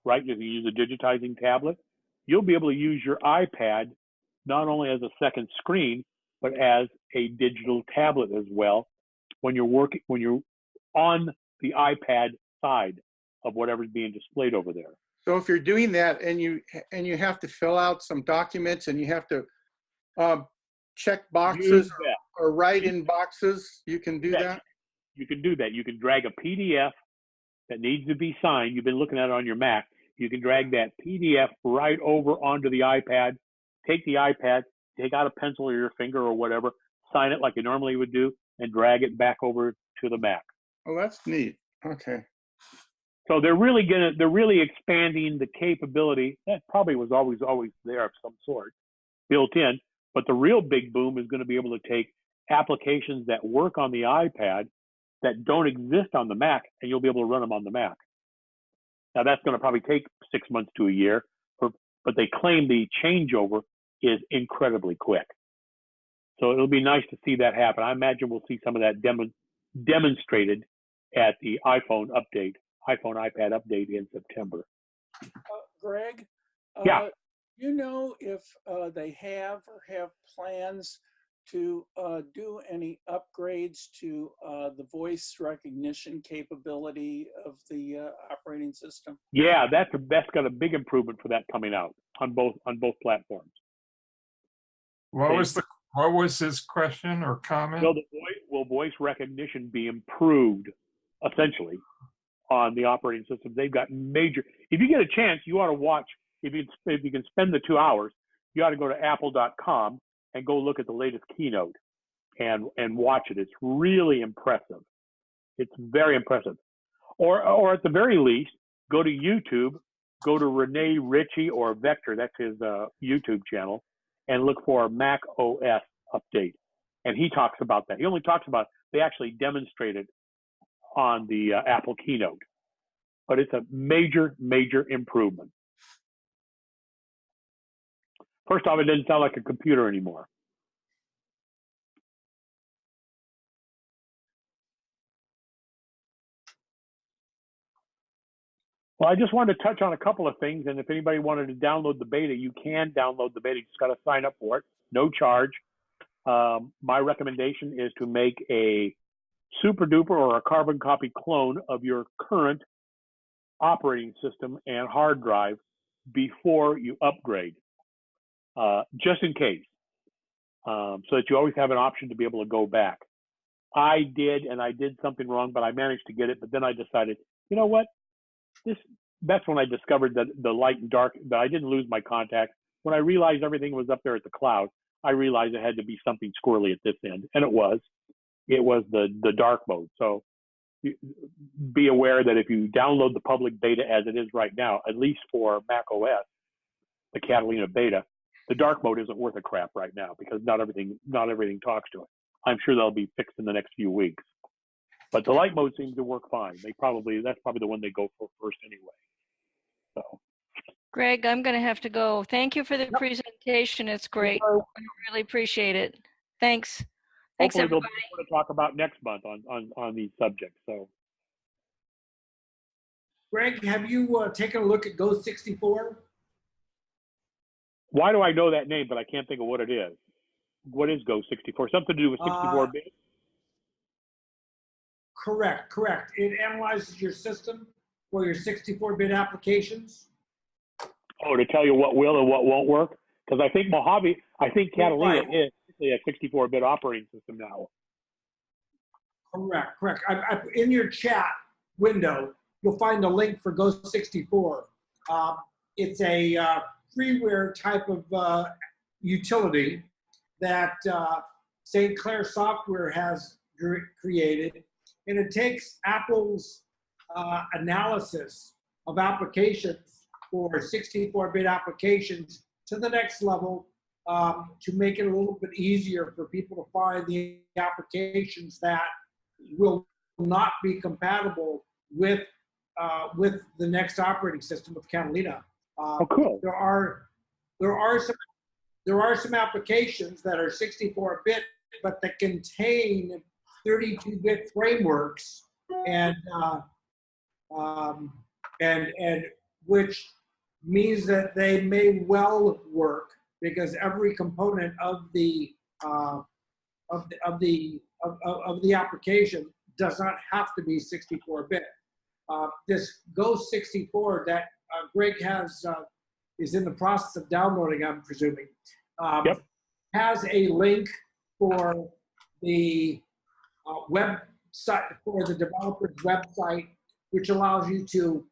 S1: right? You can use a digitizing tablet. You'll be able to use your iPad not only as a second screen, but as a digital tablet as well when you're on the iPad side of whatever's being displayed over there.
S8: So if you're doing that and you have to fill out some documents and you have to check boxes or write in boxes, you can do that?
S1: You can do that. You can drag a PDF that needs to be signed. You've been looking at it on your Mac. You can drag that PDF right over onto the iPad, take the iPad, take out a pencil or your finger or whatever, sign it like you normally would do, and drag it back over to the Mac.
S8: Oh, that's neat. Okay.
S1: So they're really expanding the capability. That probably was always there of some sort, built in. But the real big boom is going to be able to take applications that work on the iPad that don't exist on the Mac, and you'll be able to run them on the Mac. Now that's going to probably take 6 months to a year, but they claim the changeover is incredibly quick. So it'll be nice to see that happen. I imagine we'll see some of that demonstrated at the iPhone iPad update in September.
S3: Greg?
S1: Yeah.
S3: You know if they have or have plans to do any upgrades to the voice recognition capability of the operating system?
S1: Yeah, that's got a big improvement for that coming out on both platforms.
S2: What was his question or comment?
S1: Will voice recognition be improved essentially on the operating system? They've got major. If you get a chance, you ought to watch. If you can spend the 2 hours, you ought to go to apple.com and go look at the latest keynote and watch it. It's really impressive. It's very impressive. Or at the very least, go to YouTube, go to Rene Ritchie or Vector, that's his YouTube channel, and look for a Mac OS update. And he talks about that. He only talks about, they actually demonstrated on the Apple keynote. But it's a major, major improvement. First off, it doesn't sound like a computer anymore. Well, I just wanted to touch on a couple of things, and if anybody wanted to download the beta, you can download the beta. You just got to sign up for it, no charge. My recommendation is to make a super duper or a carbon copy clone of your current operating system and hard drive before you upgrade, just in case, so that you always have an option to be able to go back. I did something wrong, but I managed to get it. But then I decided, you know what? That's when I discovered that the light and dark, that I didn't lose my contact. When I realized everything was up there at the cloud, I realized it had to be something squirrely at this end, and it was the dark mode. So be aware that if you download the public beta as it is right now, at least for Mac OS, the Catalina beta, the dark mode isn't worth a crap right now because not everything talks to it. I'm sure they'll be fixed in the next few weeks. But the light mode seems to work fine. That's probably the one they go for first anyway. So,
S5: Greg, I'm going to have to go. Thank you for the presentation. It's great. I really appreciate it. Thanks. Thanks,
S1: hopefully
S5: everybody.
S1: They'll be able to talk about next month on these subjects. So,
S7: Greg, have you taken a look at Go64?
S1: why do I know that name, but I can't think of what it is? What is Go64? Something to do with 64-bit?
S7: Correct. It analyzes your system for your 64-bit applications.
S1: Oh, to tell you what will and what won't work? Because I think Catalina is a 64-bit operating system now.
S7: Correct. In your chat window, you'll find a link for Go64. It's a freeware type of utility that St. Clair Software has created, and it takes Apple's analysis of applications for 64-bit applications to the next level to make it a little bit easier for people to find the applications that will not be compatible with the next operating system of Catalina.
S1: Oh, cool.
S7: There are some applications that are 64-bit, but that contain 32-bit frameworks, and which means that they may well work because every component of the application does not have to be 64-bit. This Go64 that Greg has is in the process of downloading, I'm presuming, has a link for the website, for the developer's website, which allows you to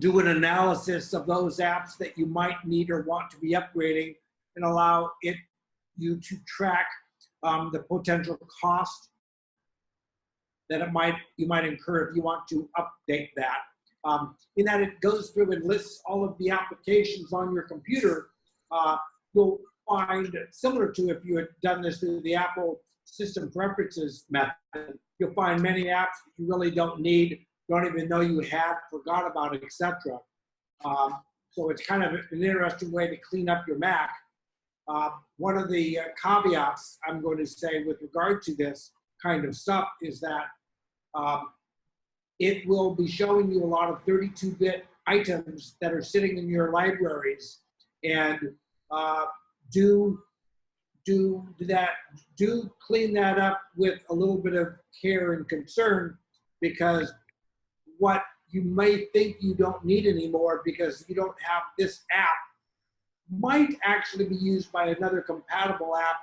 S7: do an analysis of those apps that you might need or want to be upgrading, and allow you to track the potential cost that you might incur if you want to update that. in that it goes through and lists all of the applications on your computer. You'll find, similar to if you had done this through the Apple System Preferences method, you'll find many apps that you really don't need, don't even know you had, forgot about, etc. So it's kind of an interesting way to clean up your Mac. One of the caveats I'm going to say with regard to this kind of stuff is that it will be showing you a lot of 32-bit items that are sitting in your libraries, and do clean that up with a little bit of care and concern, because what you may think you don't need anymore because you don't have this app might actually be used by another compatible app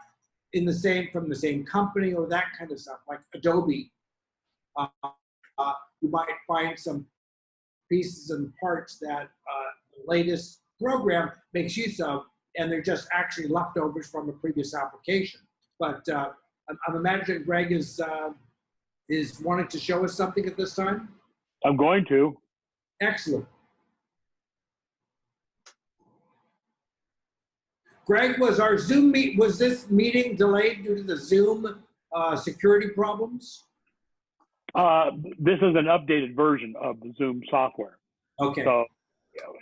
S7: in the same, from the same company or that kind of stuff, like Adobe. You might find some pieces and parts that the latest program makes use of, and they're just actually leftovers from a previous application. But I'm imagining Greg is wanting to show us something at this time.
S1: I'm going to.
S7: Excellent. Greg, was our Zoom was this meeting delayed due to the Zoom security problems?
S1: This is an updated version of the Zoom software.
S7: Okay.
S1: So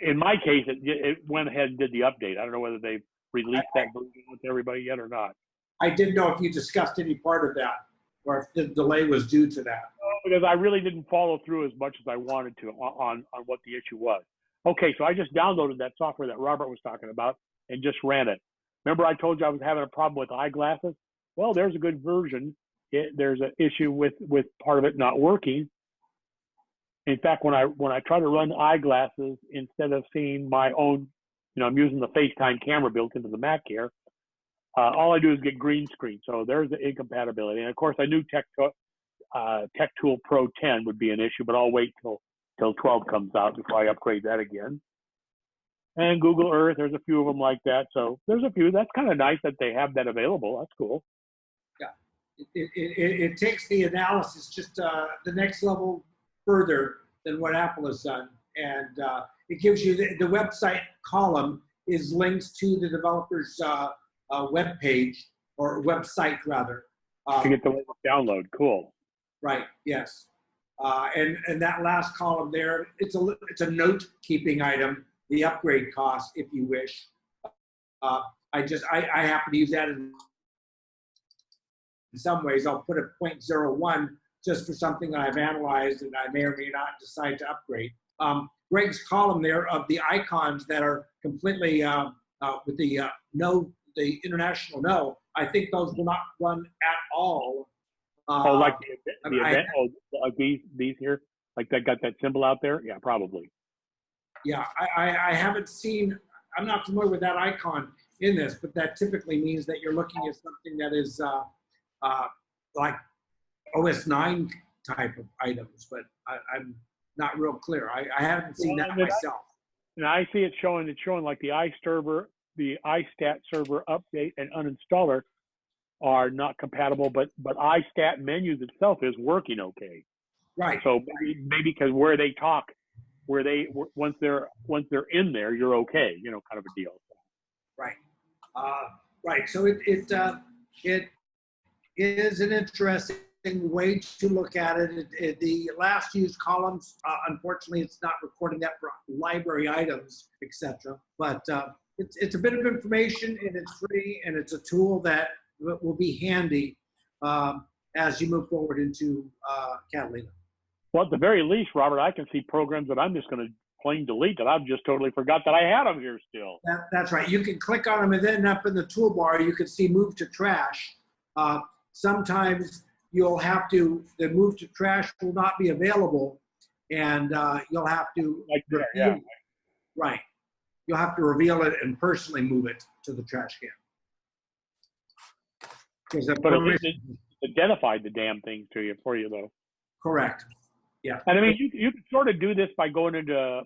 S1: in my case, it went ahead and did the update. I don't know whether they've released that version with everybody yet or not.
S7: I didn't know if you discussed any part of that, or if the delay was due to that.
S1: Because I really didn't follow through as much as I wanted to on what the issue was. Okay, so I just downloaded that software that Robert was talking about and just ran it. Remember I told you I was having a problem with eyeglasses? Well, there's a good version. There's an issue with part of it not working. In fact, when I try to run eyeglasses, instead of seeing my own, I'm using the FaceTime camera built into the Mac here, all I do is get green screen. So there's the incompatibility. And of course, I knew Tech Tool Pro 10 would be an issue, but I'll wait till 12 comes out before I upgrade that again. And Google Earth, there's a few of them like that. So there's a few. That's kind of nice that they have that available. That's cool.
S7: Yeah, it takes the analysis just the next level further than what Apple has done. And it gives you the website column is links to the developer's web page, or website rather.
S1: To get the latest download, cool.
S7: Right, yes. And that last column there, it's a note-keeping item, the upgrade cost, if you wish. I happen to use that in some ways. I'll put a 0.01 just for something that I've analyzed and I may or may not decide to upgrade. Greg's column there of the icons that are completely with the international no, I think those will not run at all.
S1: Like the event, like these here, like that got that symbol out there? Yeah, probably.
S7: Yeah, I haven't seen, I'm not familiar with that icon in this, but that typically means that you're looking at something that is like OS 9 type of items, but I'm not real clear. I haven't seen that myself.
S1: And I see it's showing like the iStat server update and uninstaller are not compatible, but iStat menus itself is working okay.
S7: Right.
S1: So maybe because where they talk, once they're in there, you're okay, kind of a deal.
S7: Right. Right. So it is an interesting way to look at it. The last used columns, unfortunately, it's not recording that for library items, etc. But it's a bit of information, and it's free, and it's a tool that will be handy as you move forward into Catalina.
S1: Well, at the very least, Robert, I can see programs that I'm just going to plain delete that I've just totally forgot that I had them here still.
S7: That's right. You can click on them, and then up in the toolbar, you can see Move to Trash. Sometimes you'll have to, the Move to Trash will not be available, and you'll have to right. You'll have to reveal it and personally move it to the trash can.
S1: But at least it identified the damn things for you though.
S7: Correct. Yeah.
S1: And I mean, you could sort of do this by going into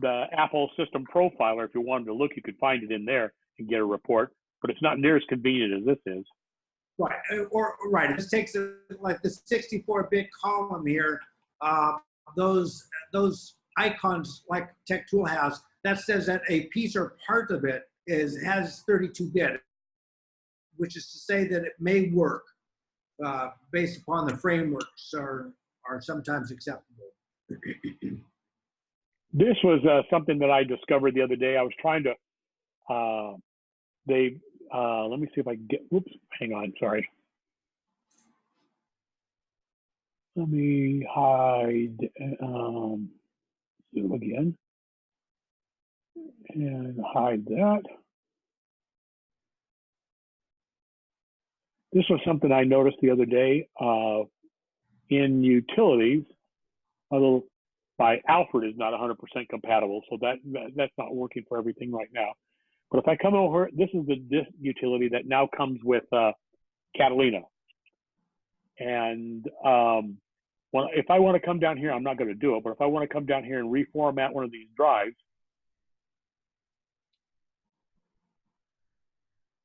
S1: the Apple System Profiler. If you wanted to look, you could find it in there and get a report, but it's not near as convenient as this is.
S7: Right. Right. This takes like the 64-bit column here. Those icons like Tech Tool has, that says that a piece or part of it has 32-bit, which is to say that it may work based upon the frameworks are sometimes acceptable.
S1: This was something that I discovered the other day. I was trying to, let me see if I can get, oops, hang on, sorry. Let me hide Zoom again and hide that. This was something I noticed the other day in utilities. Although by Alfred is not 100% compatible, so that's not working for everything right now. But if I come over, this is this utility that now comes with Catalina. And if I want to come down here, I'm not going to do it, but if I want to come down here and reformat one of these drives,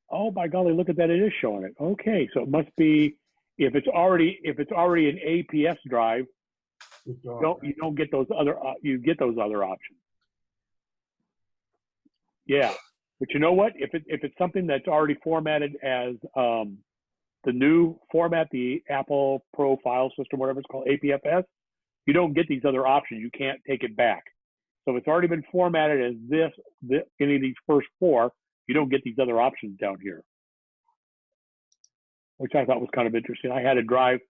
S1: oh by golly, look at that, it is showing it. Okay, so it must be, if it's already an APS drive, you don't get those other you get those other options. Yeah, but you know what? If it's something that's already formatted as the new format, the Apple Pro File System, whatever it's called, APFS, you don't get these other options. You can't take it back. So if it's already been formatted as any of these first four, you don't get these other options down here, which I thought was kind of interesting. I had a drive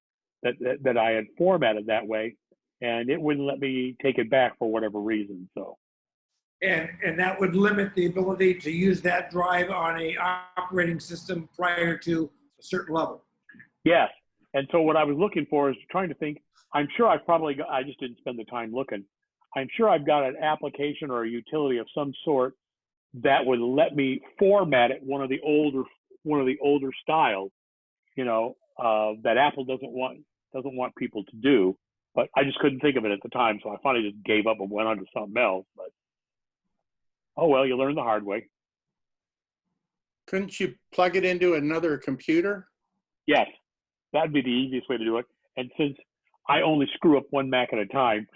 S1: that I had formatted that way, and it wouldn't let me take it back for whatever reason. So,
S7: and that would limit the ability to use that drive on a operating system prior to a certain level.
S1: Yes, and so what I was looking for is trying to think. I'm sure I just didn't spend the time looking. I'm sure I've got an application or a utility of some sort that would let me format it one of the older styles, that Apple doesn't want people to do. But I just couldn't think of it at the time, so I finally just gave up and went on to something else. But oh well, you learn the hard way.
S8: Couldn't you plug it into another computer?
S1: Yes, that'd be the easiest way to do it. And since I only screw up one Mac at a time,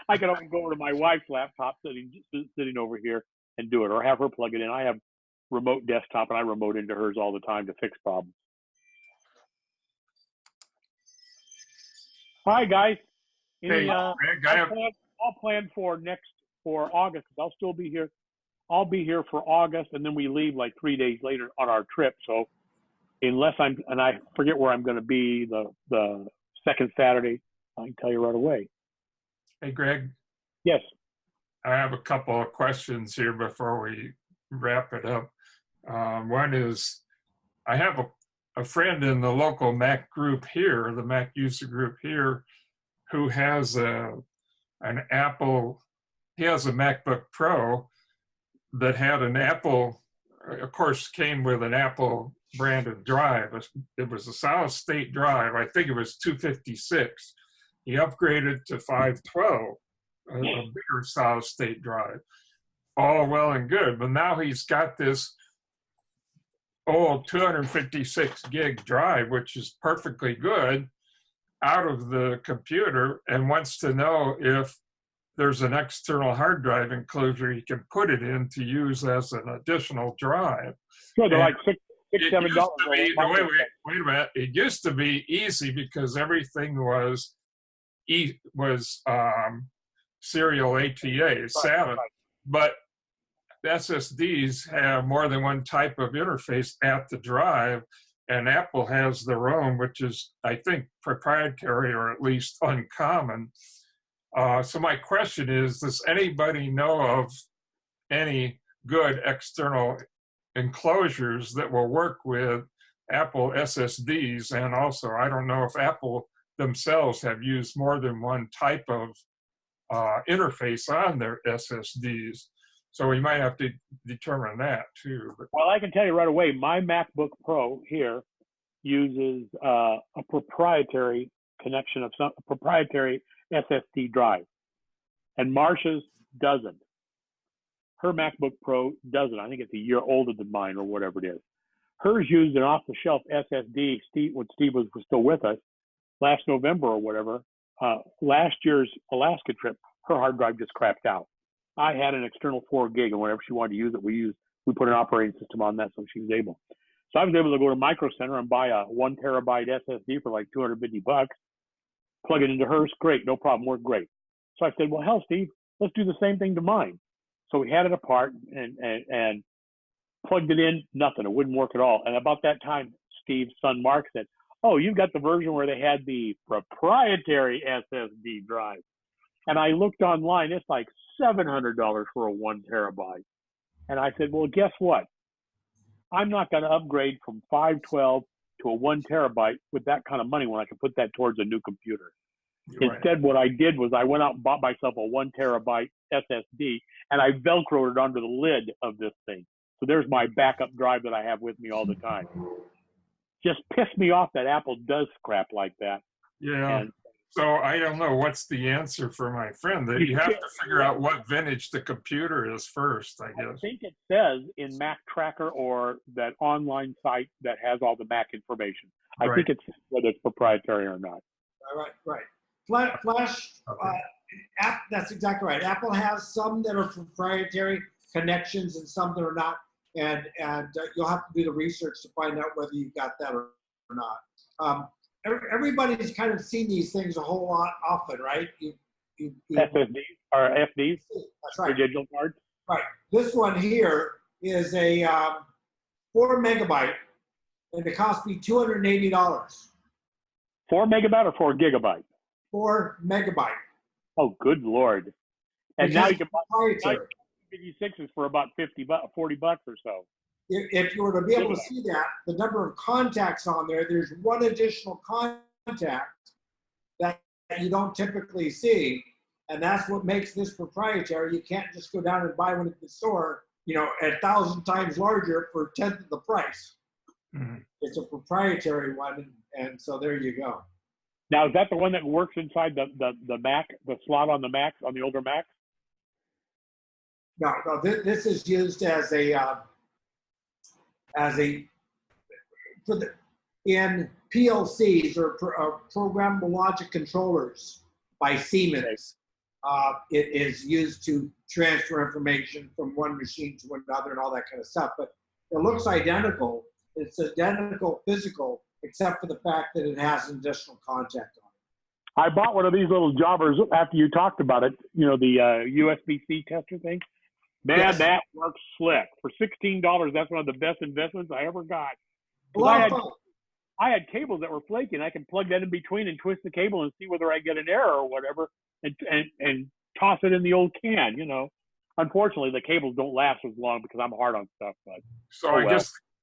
S1: I could only go over to my wife's laptop sitting over here and do it, or have her plug it in. I have remote desktop, and I remote into hers all the time to fix problems. Hi guys. I'll plan for August. I'll still be here. I'll be here for August, and then we leave like 3 days later on our trip. So unless I forget where I'm going to be the second Saturday, I can tell you right away.
S2: Hey, Greg.
S1: Yes.
S2: I have a couple of questions here before we wrap it up. One is, I have a friend in the local Mac group here, the Mac user group here, who has an Apple, he has a MacBook Pro that had an Apple, of course, came with an Apple branded drive. It was a solid state drive. I think it was 256. He upgraded to 512, a bigger solid state drive. All well and good, but now he's got this old 256 gig drive, which is perfectly good, out of the computer, and wants to know if there's an external hard drive enclosure he can put it in to use as an additional drive.
S1: Sure, they're like $6-7.
S2: Wait a minute. It used to be easy because everything was serial ATA, SATA, but SSDs have more than one type of interface at the drive, and Apple has their own, which is, I think, proprietary or at least uncommon. So my question is, does anybody know of any good external enclosures that will work with Apple SSDs? And also, I don't know if Apple themselves have used more than one type of interface on their SSDs. So we might have to determine that too.
S1: Well, I can tell you right away, my MacBook Pro here uses a proprietary connection of a proprietary SSD drive, and Marsha's doesn't. Her MacBook Pro doesn't. I think it's a year older than mine or whatever it is. Hers used an off-the-shelf SSD. When Steve was still with us last November or whatever, last year's Alaska trip, her hard drive just crapped out. I had an external 4 gig, and whenever she wanted to use it, we put an operating system on that, so she was able. So I was able to go to Micro Center and buy a 1 terabyte SSD for like $250, plug it into hers, great, no problem, worked great. So I said, well, hell, Steve, let's do the same thing to mine. So we had it apart and plugged it in, nothing, it wouldn't work at all. And about that time, Steve's son Mark said, oh, you've got the version where they had the proprietary SSD drive. And I looked online, it's like $700 for a 1 terabyte. And I said, well, guess what? I'm not going to upgrade from 512 to a 1 terabyte with that kind of money when I can put that towards a new computer.
S2: Right.
S1: Instead, what I did was I went out and bought myself a 1 terabyte SSD, and I Velcroed it onto the lid of this thing. So there's my backup drive that I have with me all the time. Just pissed me off that Apple does crap like that.
S2: Yeah.
S1: And
S2: so I don't know what's the answer for my friend. That you have to figure out what vintage the computer is first, I guess.
S1: I think it says in Mac Tracker or that online site that has all the Mac information. I
S2: Right.
S1: think it's whether it's proprietary or not.
S7: Right. Flash, app, that's exactly right. Apple has some that are proprietary connections and some that are not. And you'll have to do the research to find out whether you've got that or not. Everybody's kind of seen these things a whole lot often, right?
S1: SSDs or FDs?
S7: That's right.
S1: Or digital cards?
S7: Right. This one here is a 4 megabyte, and it cost me $280.
S1: 4 megabyte or 4 gigabyte?
S7: 4 megabyte.
S1: Oh, good Lord. And
S7: Because
S1: now you can buy
S7: proprietary.
S1: 56s for about $40 or so.
S7: If you were to be able to see that, the number of contacts on there, there's one additional contact that you don't typically see. And that's what makes this proprietary. You can't just go down and buy one at the store, 1,000 times larger for a tenth of the price.
S2: Mm-hmm.
S7: It's a proprietary one. And so there you go.
S1: Now, is that the one that works inside the Mac, the slot on the Macs, on the older Macs?
S7: No, this is used as in PLCs or programmable logic controllers by Siemens. It is used to transfer information from one machine to another and all that kind of stuff. But it looks identical. It's identical physical, except for the fact that it has an additional contact on it.
S1: I bought one of these little jobbers after you talked about it, the USB-C tester thing. Man,
S7: Yes.
S1: That works slick. For $16, that's one of the best investments I ever got.
S7: A lot of fun.
S1: I had cables that were flaky, and I can plug that in between and twist the cable and see whether I get an error or whatever, and toss it in the old can. Unfortunately, the cables don't last as long because I'm hard on stuff. But
S2: So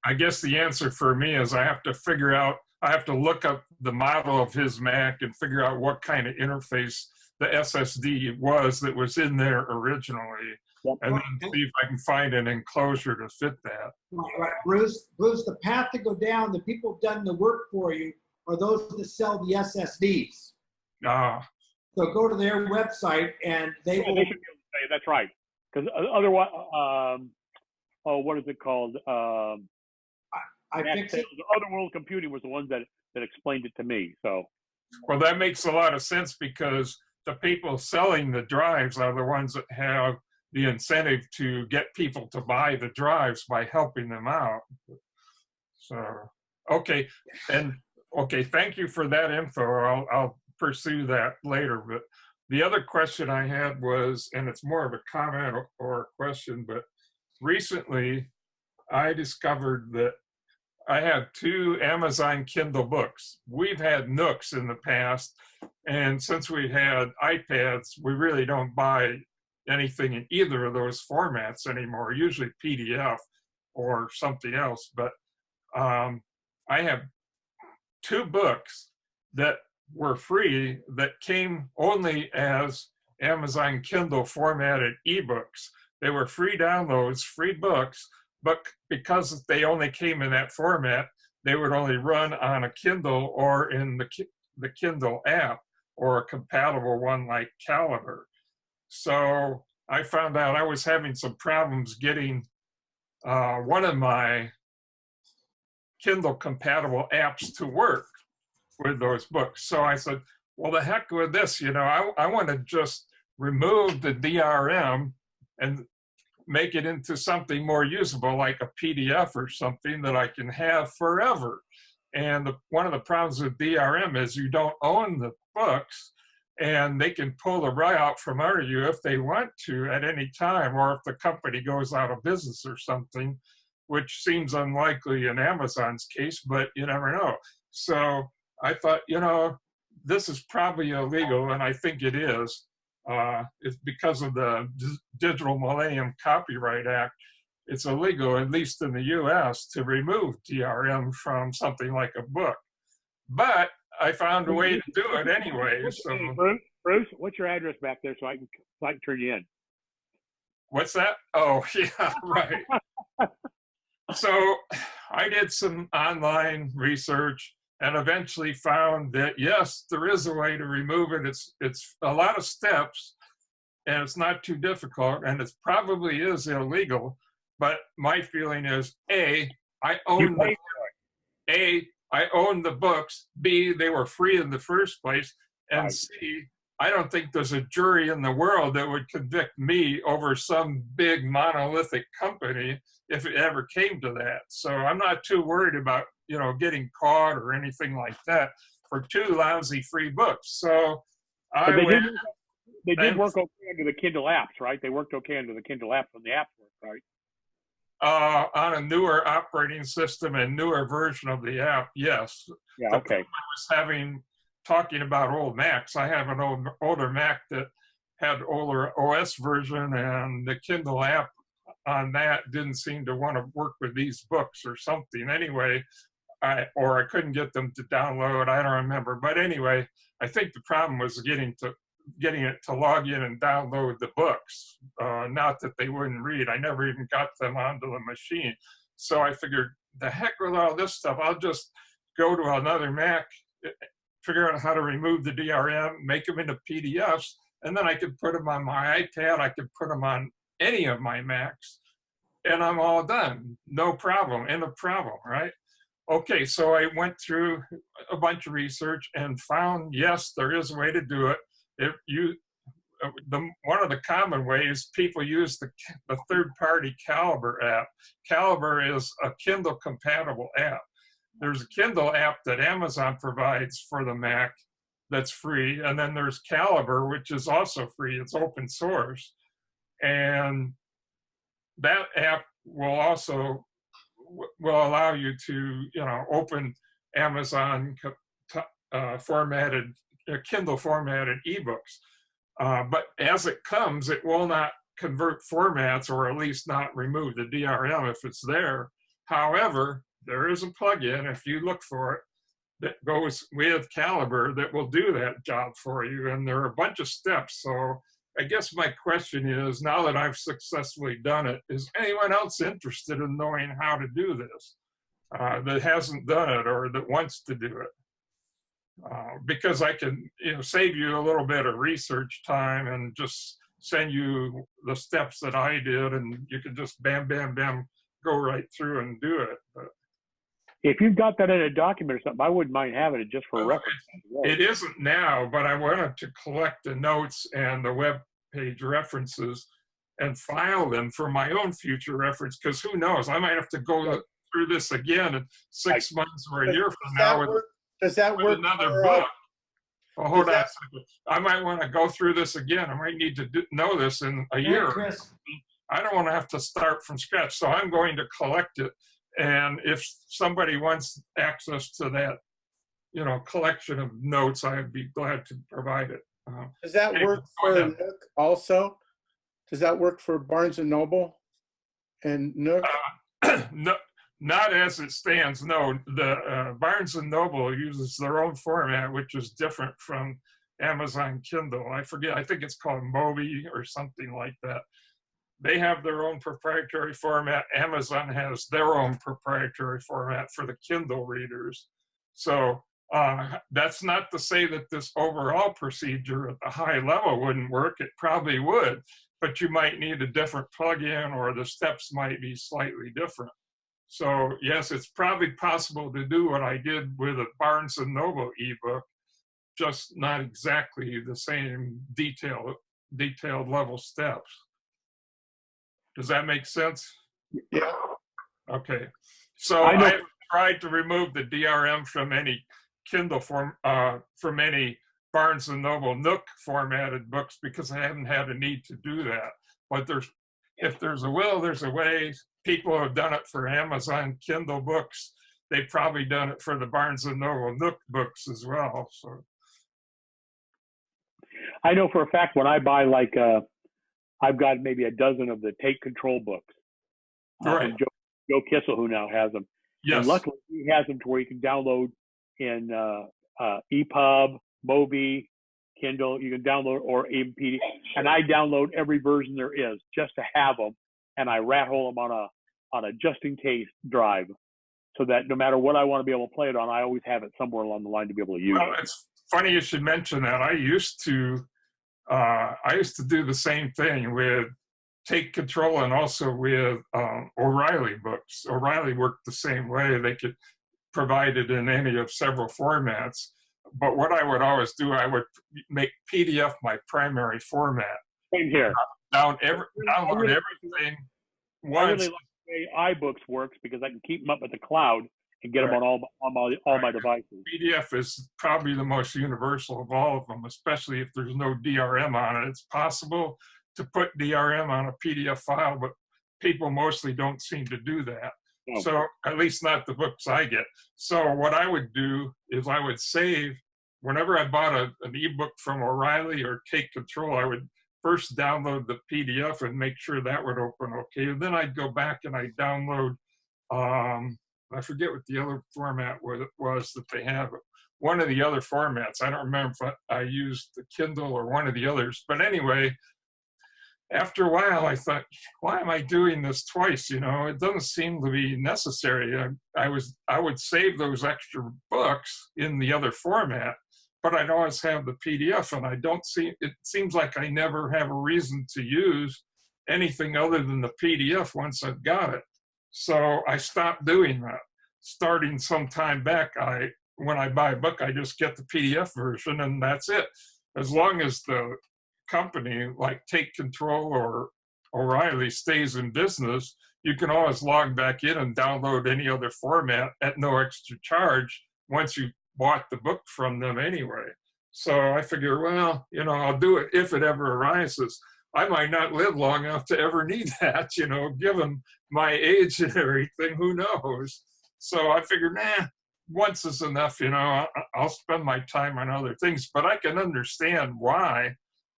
S2: I guess the answer for me is I have to look up the model of his Mac and figure out what kind of interface the SSD was that was in there originally.
S1: Yep.
S2: And then see if I can find an enclosure to fit that.
S7: Right. Bruce, the path to go down, the people who've done the work for you are those that sell the SSDs. So go to their website and they will.
S1: They should be able to say that's right. Because otherwise, what is it called?
S7: I fix it.
S1: Otherworld Computing was the ones that explained it to me. So.
S2: Well, that makes a lot of sense because the people selling the drives are the ones that have the incentive to get people to buy the drives by helping them out. So, okay. Thank you for that info. I'll pursue that later. But the other question I had was, and it's more of a comment or a question, but recently I discovered that I have 2 Amazon Kindle books. We've had Nooks in the past, and since we've had iPads, we really don't buy anything in either of those formats anymore, usually PDF or something else. But I have 2 books that were free that came only as Amazon Kindle formatted ebooks. They were free downloads, free books, but because they only came in that format, they would only run on a Kindle or in the Kindle app or a compatible one like Caliber. So I found out I was having some problems getting one of my Kindle compatible apps to work with those books. So I said, well, the heck with this, I want to just remove the DRM and make it into something more usable, like a PDF or something that I can have forever. And one of the problems with DRM is you don't own the books, and they can pull the rug out from under you if they want to at any time, or if the company goes out of business or something, which seems unlikely in Amazon's case, but you never know. So I thought, you know, this is probably illegal, and I think it is. It's because of the Digital Millennium Copyright Act. It's illegal, at least in the US, to remove DRM from something like a book. But I found a way to do it anyway. So,
S1: Bruce, what's your address back there so I can turn you in?
S2: What's that? Oh, yeah, right. So I did some online research and eventually found that, yes, there is a way to remove it. It's a lot of steps, and it's not too difficult, and it probably is illegal. But my feeling is, A, I own the books. B, they were free in the first place. And C, I don't think there's a jury in the world that would convict me over some big monolithic company if it ever came to that. So I'm not too worried about, you know, getting caught or anything like that for 2 lousy free books. So
S1: they did work okay under the Kindle apps, right? They worked okay under the Kindle apps when the apps worked, right?
S2: On a newer operating system and newer version of the app, yes.
S1: Yeah,
S2: the
S1: okay.
S2: I was talking about old Macs. I have an older Mac that had older OS version, and the Kindle app on that didn't seem to want to work with these books or something. Anyway, I couldn't get them to download. I don't remember. But anyway, I think the problem was getting it to log in and download the books. Not that they wouldn't read. I never even got them onto the machine. So I figured, the heck with all this stuff, I'll just go to another Mac, figure out how to remove the DRM, make them into PDFs, and then I could put them on my iPad. I could put them on any of my Macs, and I'm all done. No problem. End of problem, right? Okay, so I went through a bunch of research and found, yes, there is a way to do it. One of the common ways people use the third-party Caliber app. Caliber is a Kindle compatible app. There's a Kindle app that Amazon provides for the Mac that's free, and then there's Caliber, which is also free. It's open source, and that app will allow you to, you know, open Amazon formatted Kindle formatted ebooks. But as it comes, it will not convert formats, or at least not remove the DRM if it's there. However, there is a plugin, if you look for it, that goes with Caliber that will do that job for you. And there are a bunch of steps. So I guess my question is, now that I've successfully done it, is anyone else interested in knowing how to do this that hasn't done it or that wants to do it? Because I can, you know, save you a little bit of research time and just send you the steps that I did, and you can just bam, bam, bam, go right through and do it. But
S1: if you've got that in a document or something, I wouldn't mind having it just for reference.
S2: It isn't now, but I wanted to collect the notes and the web page references and file them for my own future reference, because who knows, I might have to go through this again in 6 months or a year from now.
S8: Does that work?
S2: Another book. Well, hold on a second. I might want to go through this again. I might need to know this in a year.
S6: Chris.
S2: I don't want to have to start from scratch. So I'm going to collect it. And if somebody wants access to that, you know, collection of notes, I'd be glad to provide it.
S8: Does that work for Nook also? Does that work for Barnes & Noble and Nook?
S2: No. Not as it stands, no. The Barnes & Noble uses their own format, which is different from Amazon Kindle. I forget, I think it's called Mobi or something like that. They have their own proprietary format. Amazon has their own proprietary format for the Kindle readers. So that's not to say that this overall procedure at the high level wouldn't work. It probably would, but you might need a different plugin, or the steps might be slightly different. So yes, it's probably possible to do what I did with a Barnes & Noble ebook, just not exactly the same detailed detailed level steps. Does that make sense?
S8: Yeah.
S2: Okay. So
S1: I know-
S2: I've tried to remove the DRM from any Kindle from any Barnes and Noble Nook formatted books because I haven't had a need to do that. But if there's a will, there's a way. People have done it for Amazon Kindle books. They've probably done it for the Barnes and Noble Nook books as well. So
S1: I know for a fact when I buy I've got maybe a dozen of the Take Control books.
S2: Right.
S1: From Joe Kissel, who now has them.
S2: yes,
S1: And luckily, he has them to where you can download in EPUB, Mobi, Kindle. You can download or even PDF. And I download every version there is just to have them, and I rat hole them on a just in case drive, so that no matter what I want to be able to play it on, I always have it somewhere along the line to be able to use
S2: well,
S1: it.
S2: it's funny you should mention that. I used to do the same thing with Take Control and also with O'Reilly books. O'Reilly worked the same way. They could provide it in any of several formats. But what I would always do, I would make PDF my primary format.
S1: Same here.
S2: Download
S1: really-
S2: everything
S1: I
S2: once.
S1: really like the way iBooks works because I can keep them up at the cloud and get them
S2: Right.
S1: on all my devices.
S2: PDF is probably the most universal of all of them, especially if there's no DRM on it. It's possible to put DRM on a PDF file, but people mostly don't seem to do that.
S1: No.
S2: So at least not the books I get. So what I would do is I would save, whenever I bought an ebook from O'Reilly or Take Control, I would first download the PDF and make sure that would open okay. And then I'd go back and I'd download, I forget what the other format was that they have. One of the other formats. I don't remember if I used the Kindle or one of the others. But anyway, after a while, I thought, why am I doing this twice? You know, it doesn't seem to be necessary. I would save those extra books in the other format, but I'd always have the PDF, and it seems like I never have a reason to use anything other than the PDF once I've got it. So I stopped doing that. Starting some time back, when I buy a book, I just get the PDF version, and that's it. As long as the company like Take Control or O'Reilly stays in business, you can always log back in and download any other format at no extra charge once you bought the book from them anyway. So I figure, well, you know, I'll do it if it ever arises. I might not live long enough to ever need that, you know, given my age and everything, who knows? So I figured, once is enough, you know, I'll spend my time on other things, but I can understand why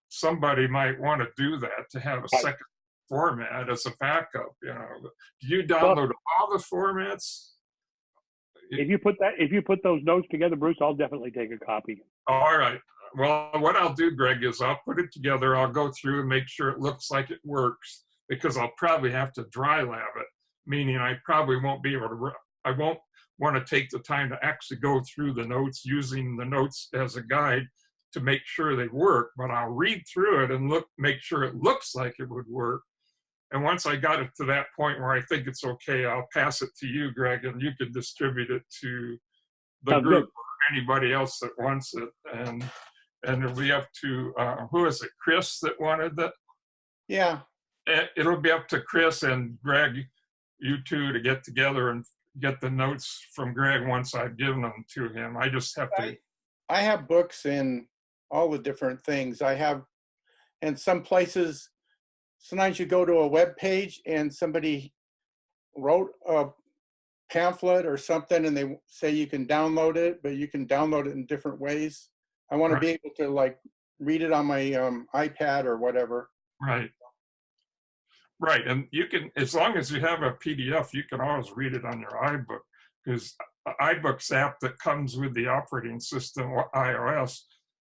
S2: somebody might want to do that, to have a second format as a backup, you know. Do you download all the formats?
S1: If you put those notes together, Bruce, I'll definitely take a copy.
S2: All right. Well, what I'll do, Greg, is I'll put it together. I'll go through and make sure it looks like it works, because I'll probably have to dry lab it, meaning I probably won't be able to, I won't want to take the time to actually go through the notes, using the notes as a guide to make sure they work, but I'll read through it and make sure it looks like it would work. And once I got it to that point where I think it's okay, I'll pass it to you, Greg, and you can distribute it to the group or anybody else that wants it. And it'll be up to, who is it, Chris that wanted that?
S8: Yeah.
S2: It'll be up to Chris and Greg, you two, to get together and get the notes from Greg once I've given them to him. I just have to.
S8: I have books in all the different things. I have, and some places, sometimes you go to a web page and somebody wrote a pamphlet or something and they say you can download it, but you can download it in different ways. I want to be able to like read it on my iPad or whatever.
S2: Right. Right. And you can, as long as you have a PDF, you can always read it on your iBook, because iBooks app that comes with the operating system, iOS,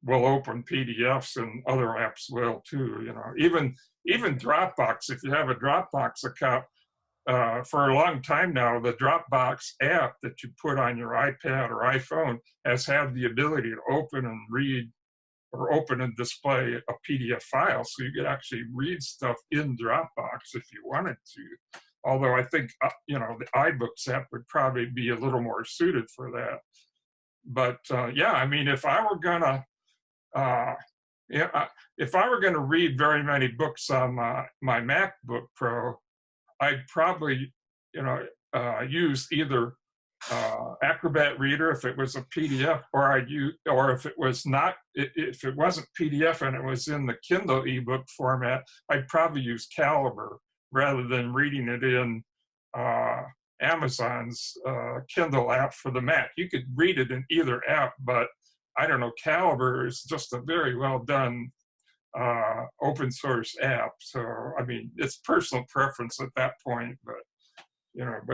S2: will open PDFs, and other apps will too. You know, even Dropbox, if you have a Dropbox account, for a long time now, the Dropbox app that you put on your iPad or iPhone has had the ability to open and read, or open and display a PDF file, so you could actually read stuff in Dropbox if you wanted to. Although I think, you know, the iBooks app would probably be a little more suited for that. But yeah, I mean, if I were gonna Yeah, if I were going to read very many books on my MacBook Pro, I'd probably, use either Acrobat Reader if it was a PDF, or if it was not, if it wasn't PDF and it was in the Kindle ebook format, I'd probably use Caliber rather than reading it in Amazon's Kindle app for the Mac. You could read it in either app, but I don't know, Caliber is just a very well done open source app. So, I mean, it's personal preference at that point, but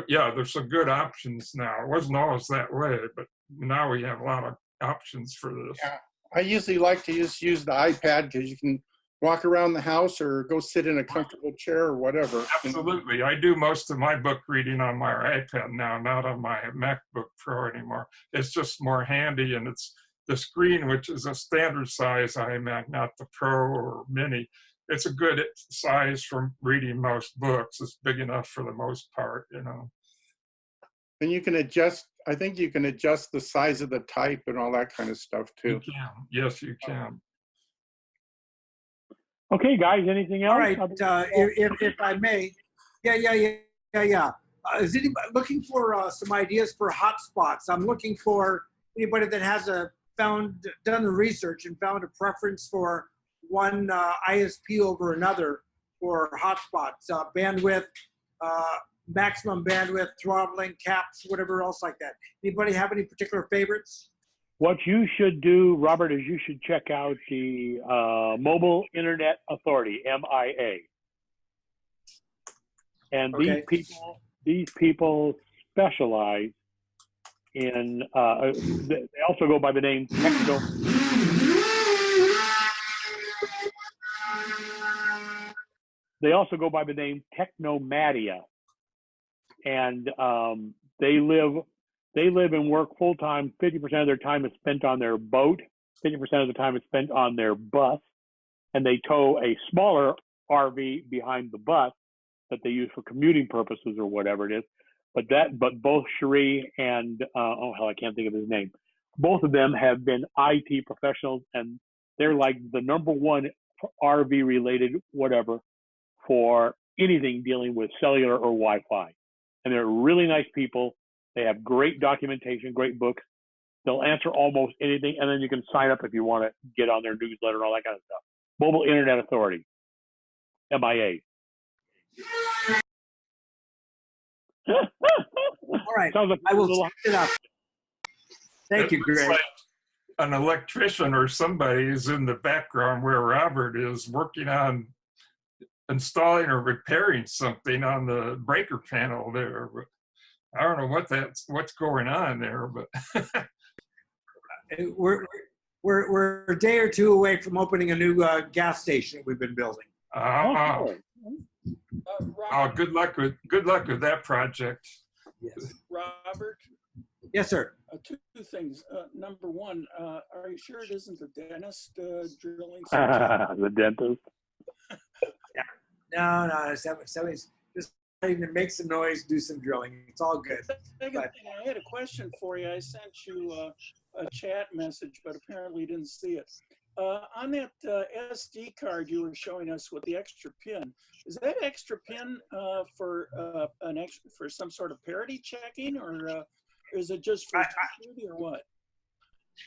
S2: yeah, there's some good options now. It wasn't always that way, but now we have a lot of options for this.
S8: Yeah, I usually like to just use the iPad because you can walk around the house or go sit in a comfortable chair or whatever.
S2: Absolutely. I do most of my book reading on my iPad now, not on my MacBook Pro anymore. It's just more handy, and it's the screen, which is a standard size iMac, not the Pro or Mini. It's a good size for reading most books. It's big enough for the most part,
S8: And you can adjust, I think you can adjust the size of the type and all that kind of stuff too.
S2: You can. Yes, you can.
S1: Okay, guys, anything else?
S7: All right, if I may, yeah. Is anybody looking for some ideas for hotspots? I'm looking for anybody that has done the research and found a preference for one ISP over another for hotspots, bandwidth, maximum bandwidth, throttling, caps, whatever else like that. Anybody have any particular favorites?
S1: What you should do, Robert, is you should check out the Mobile Internet Authority, MIA. And
S7: Okay.
S1: these people specialize in, they also go by the name They also go by the name Technomadia, and they live and work full time. 50% of their time is spent on their boat. 50% of the time is spent on their bus, and they tow a smaller RV behind the bus that they use for commuting purposes or whatever it is. But both Cherie and I can't think of his name. Both of them have been IT professionals, and they're like the #1 RV related whatever for anything dealing with cellular or Wi-Fi. And they're really nice people. They have great documentation, great books. They'll answer almost anything, and then you can sign up if you want to get on their newsletter and all that kind of stuff. Mobile Internet Authority, MIA.
S7: All right,
S1: Sounds like
S7: I will check it up. Thank you, Greg.
S2: Like an electrician or somebody is in the background where Robert is working on installing or repairing something on the breaker panel there. But I don't know what's going on there, but
S7: we're a day or two away from opening a new gas station that we've been building.
S2: Good luck with that project.
S7: Yes.
S3: Robert?
S7: Yes, sir.
S3: Two things. Number one, are you sure it isn't the dentist drilling?
S1: The dentist.
S7: No. Somebody's just trying to make some noise, do some drilling. It's all good.
S3: Second thing, I had a question for you. I sent you a chat message, but apparently you didn't see it. On that SD card you were showing us with the extra pin, is that extra pin for some sort of parity checking, or is it just for security, or what?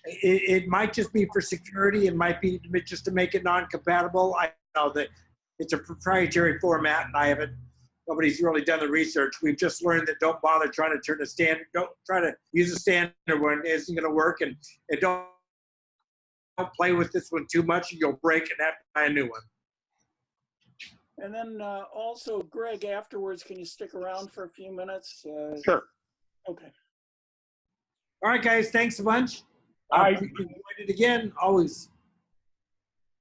S7: It might just be for security. It might be just to make it non-compatible. I know that it's a proprietary format, and nobody's really done the research. We've just learned that don't bother trying to turn a standard, don't try to use a standard one. It isn't going to work, and don't play with this one too much, you'll break and have to buy a new one.
S3: And then also, Greg, afterwards, can you stick around for a few minutes?
S1: Sure.
S3: Okay.
S7: All right, guys, thanks a bunch.
S1: I
S7: enjoyed it again, always.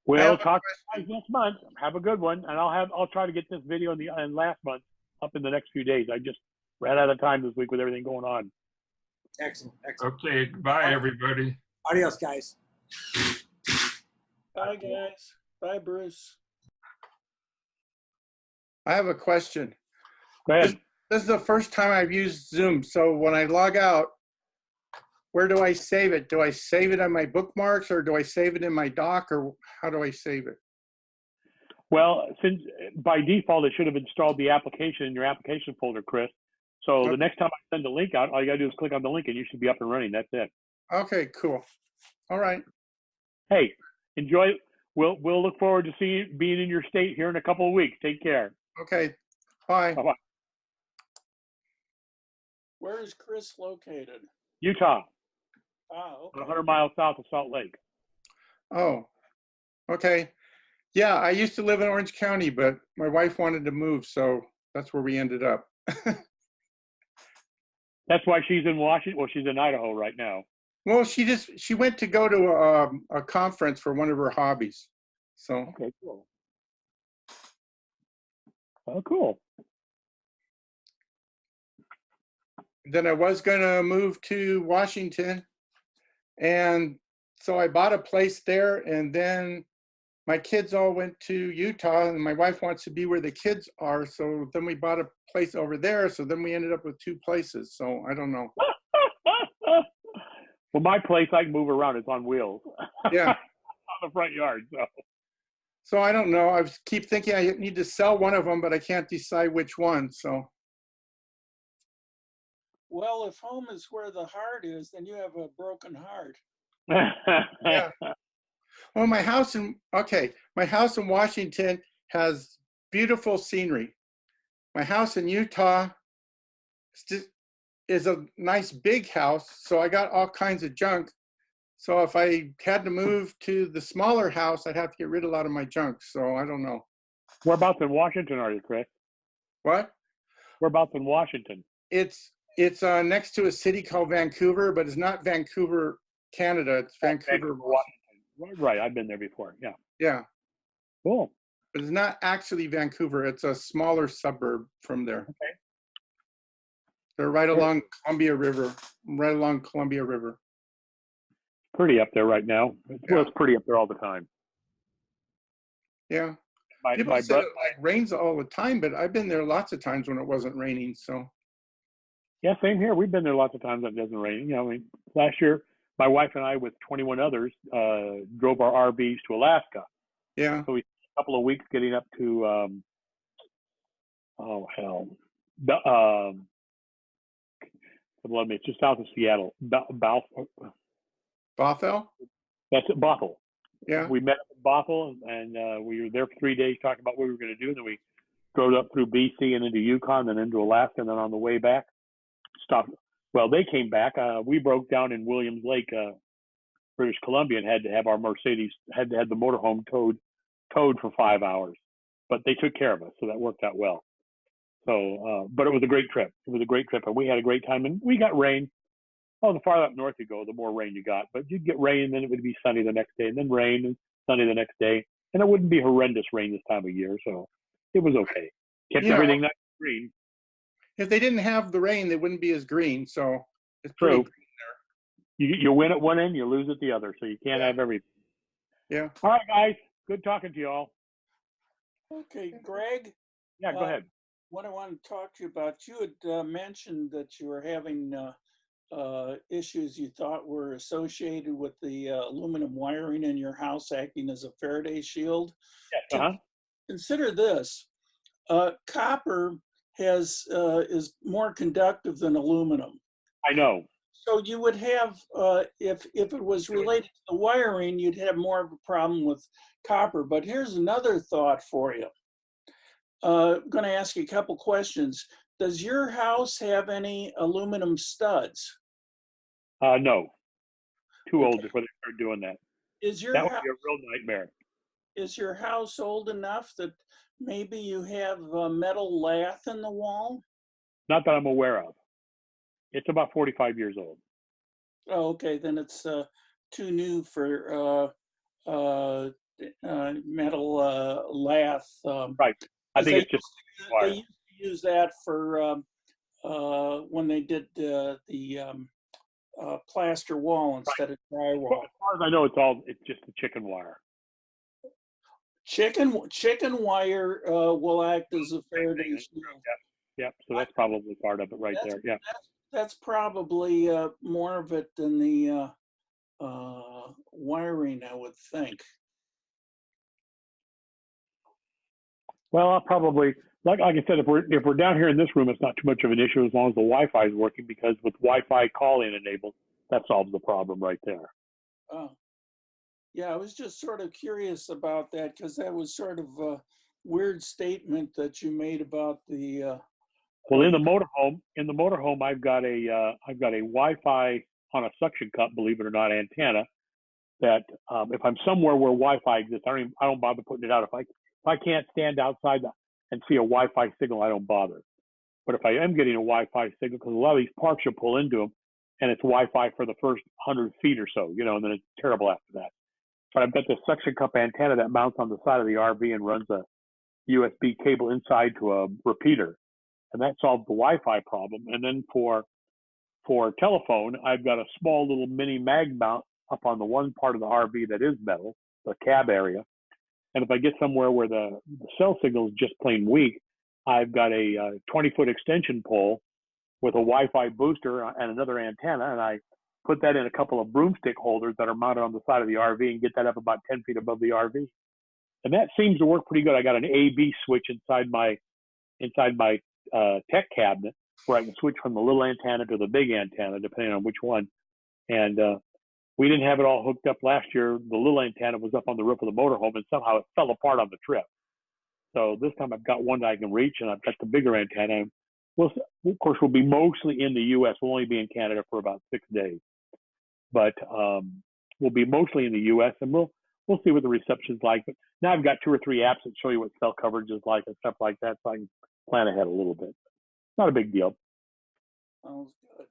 S1: We'll talk next month. Have a good one, and I'll try to get this video in last month up in the next few days. I just ran out of time this week with everything going on.
S7: Excellent.
S2: Okay, bye everybody.
S7: Adios, guys.
S3: Bye, guys. Bye, Bruce.
S8: I have a question.
S1: Go ahead.
S8: This is the first time I've used Zoom, so when I log out, where do I save it? Do I save it on my bookmarks, or do I save it in my doc, or how do I save it?
S1: Well, since by default it should have installed the application in your application folder, Chris. So the next time I send the link out, all you gotta do is click on the link and you should be up and running. That's it.
S8: Okay, cool. All right.
S1: Hey, enjoy. We'll look forward to being in your state here in a couple of weeks. Take care.
S8: Okay. Bye.
S1: Bye-bye.
S3: Where is Chris located?
S1: Utah,
S3: Ah, okay.
S1: 100 miles south of Salt Lake.
S8: Oh, okay. Yeah, I used to live in Orange County, but my wife wanted to move, so that's where we ended up.
S1: That's why she's in Washington. Well, she's in Idaho right now.
S8: Well, she went to go to a conference for one of her hobbies. So
S1: Okay, cool. Oh, cool.
S8: then I was going to move to Washington, and so I bought a place there, and then my kids all went to Utah, and my wife wants to be where the kids are, so then we bought a place over there, so then we ended up with 2 places, so I don't know.
S1: Well, my place, I can move around. It's on wheels.
S8: Yeah.
S1: On the front yard.
S8: So I don't know. I keep thinking I need to sell one of them, but I can't decide which one, so.
S3: Well, if home is where the heart is, then you have a broken heart.
S8: Yeah. Well, my house in Washington has beautiful scenery. My house in Utah is a nice big house, so I got all kinds of junk. So if I had to move to the smaller house, I'd have to get rid of a lot of my junk. So I don't know.
S1: Whereabouts in Washington are you, Chris?
S8: What?
S1: Whereabouts in Washington?
S8: It's next to a city called Vancouver, but it's not Vancouver, Canada. It's Vancouver,
S1: Washington. Right, I've been there before. Yeah.
S8: Yeah.
S1: Cool.
S8: But it's not actually Vancouver. It's a smaller suburb from there.
S1: Okay.
S8: They're right along Columbia River.
S1: Pretty up there right now. Well, it's pretty up there all the time.
S8: Yeah. People
S1: My
S8: said it rains all the time, but I've been there lots of times when it wasn't raining. So.
S1: Yeah, same here. We've been there lots of times when it doesn't rain. You know, I mean, last year, my wife and I, with 21 others, drove our RVs to Alaska.
S8: Yeah.
S1: So we spent a couple of weeks getting up to, it's just south of Seattle.
S8: Bothell?
S1: That's it, Bothell.
S8: Yeah.
S1: We met up in Bothell, and we were there for 3 days talking about what we were going to do. And then we drove up through BC and into Yukon, then into Alaska, and then on the way back, stopped. Well, they came back. We broke down in Williams Lake, British Columbia, and had to have our Mercedes, had to have the motorhome towed for 5 hours. But they took care of us, so that worked out well. So, but it was a great trip. It was a great trip, and we had a great time. And we got rain. Oh, the farther up north you go, the more rain you got. But you'd get rain, and then it would be sunny the next day, and then rain, and sunny the next day. And it wouldn't be horrendous rain this time of year, so it was okay. Kept everything nice and green.
S8: If they didn't have the rain, they wouldn't be as green. So it's
S1: True.
S8: pretty green
S1: You win at one end, you lose at the other, so you can't have everything.
S8: there. Yeah.
S1: All right, guys. Good talking to you all.
S3: Okay, Greg.
S1: Yeah, go ahead.
S3: What I want to talk to you about, you had mentioned that you were having issues you thought were associated with the aluminum wiring in your house acting as a Faraday shield.
S1: Yes,
S3: Consider this: copper is more conductive than aluminum.
S1: I know.
S3: So you would have, if it was related to the wiring, you'd have more of a problem with copper. But here's another thought for you. I'm going to ask you a couple questions. Does your house have any aluminum studs?
S1: No. Too old before they start doing that. That would be a real nightmare.
S3: Is your house old enough that maybe you have a metal lath in the wall?
S1: Not that I'm aware of. It's about 45 years old.
S3: Oh, okay. Then it's too new for metal lath.
S1: Right. I think it's just
S3: they used to use that for when they did the plaster wall instead of drywall.
S1: Well, as far as I know, it's just a chicken wire.
S3: Chicken wire will act as a Faraday shield.
S1: Yep. So that's probably part of it right there. Yeah.
S3: that's probably more of it than the wiring, I would think.
S1: Well, I'll probably, like I said, if we're down here in this room, it's not too much of an issue as long as the Wi-Fi is working, because with Wi-Fi call-in enabled, that solves the problem right there.
S3: Oh, yeah, I was just sort of curious about that, because that was sort of a weird statement that you made about the.
S1: Well, in the motorhome, I've got a Wi-Fi on a suction cup, believe it or not, antenna. That if I'm somewhere where Wi-Fi exists, I don't bother putting it out. If I can't stand outside and see a Wi-Fi signal, I don't bother. But if I am getting a Wi-Fi signal, because a lot of these parks you'll pull into them, and it's Wi-Fi for the first 100 feet or so, and then it's terrible after that. But I've got this suction cup antenna that mounts on the side of the RV and runs a USB cable inside to a repeater, and that solves the Wi-Fi problem. And then for telephone, I've got a small little mini mag mount up on the one part of the RV that is metal, the cab area. And if I get somewhere where the cell signal is just plain weak, I've got a 20-foot extension pole with a Wi-Fi booster and another antenna, and I put that in a couple of broomstick holders that are mounted on the side of the RV and get that up about 10 feet above the RV. And that seems to work pretty good. I got an A/B switch inside my tech cabinet where I can switch from the little antenna to the big antenna, depending on which one. And we didn't have it all hooked up last year. The little antenna was up on the roof of the motorhome, and somehow it fell apart on the trip. So this time I've got one that I can reach, and I've got the bigger antenna. Of course, we'll be mostly in the U.S. We'll only be in Canada for about 6 days. But we'll be mostly in the U.S., and we'll see what the reception's like. But now I've got 2 or 3 apps that show you what cell coverage is like and stuff like that, so I can plan ahead a little bit. Not a big deal.
S3: Sounds good.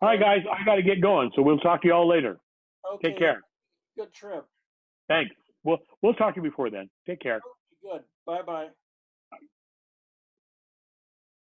S1: All right, guys, I got to get going, so we'll talk to you all later.
S3: Okay.
S1: Take care.
S3: Good trip.
S1: Thanks. We'll talk to you before then. Take care.
S3: Good. Bye-bye.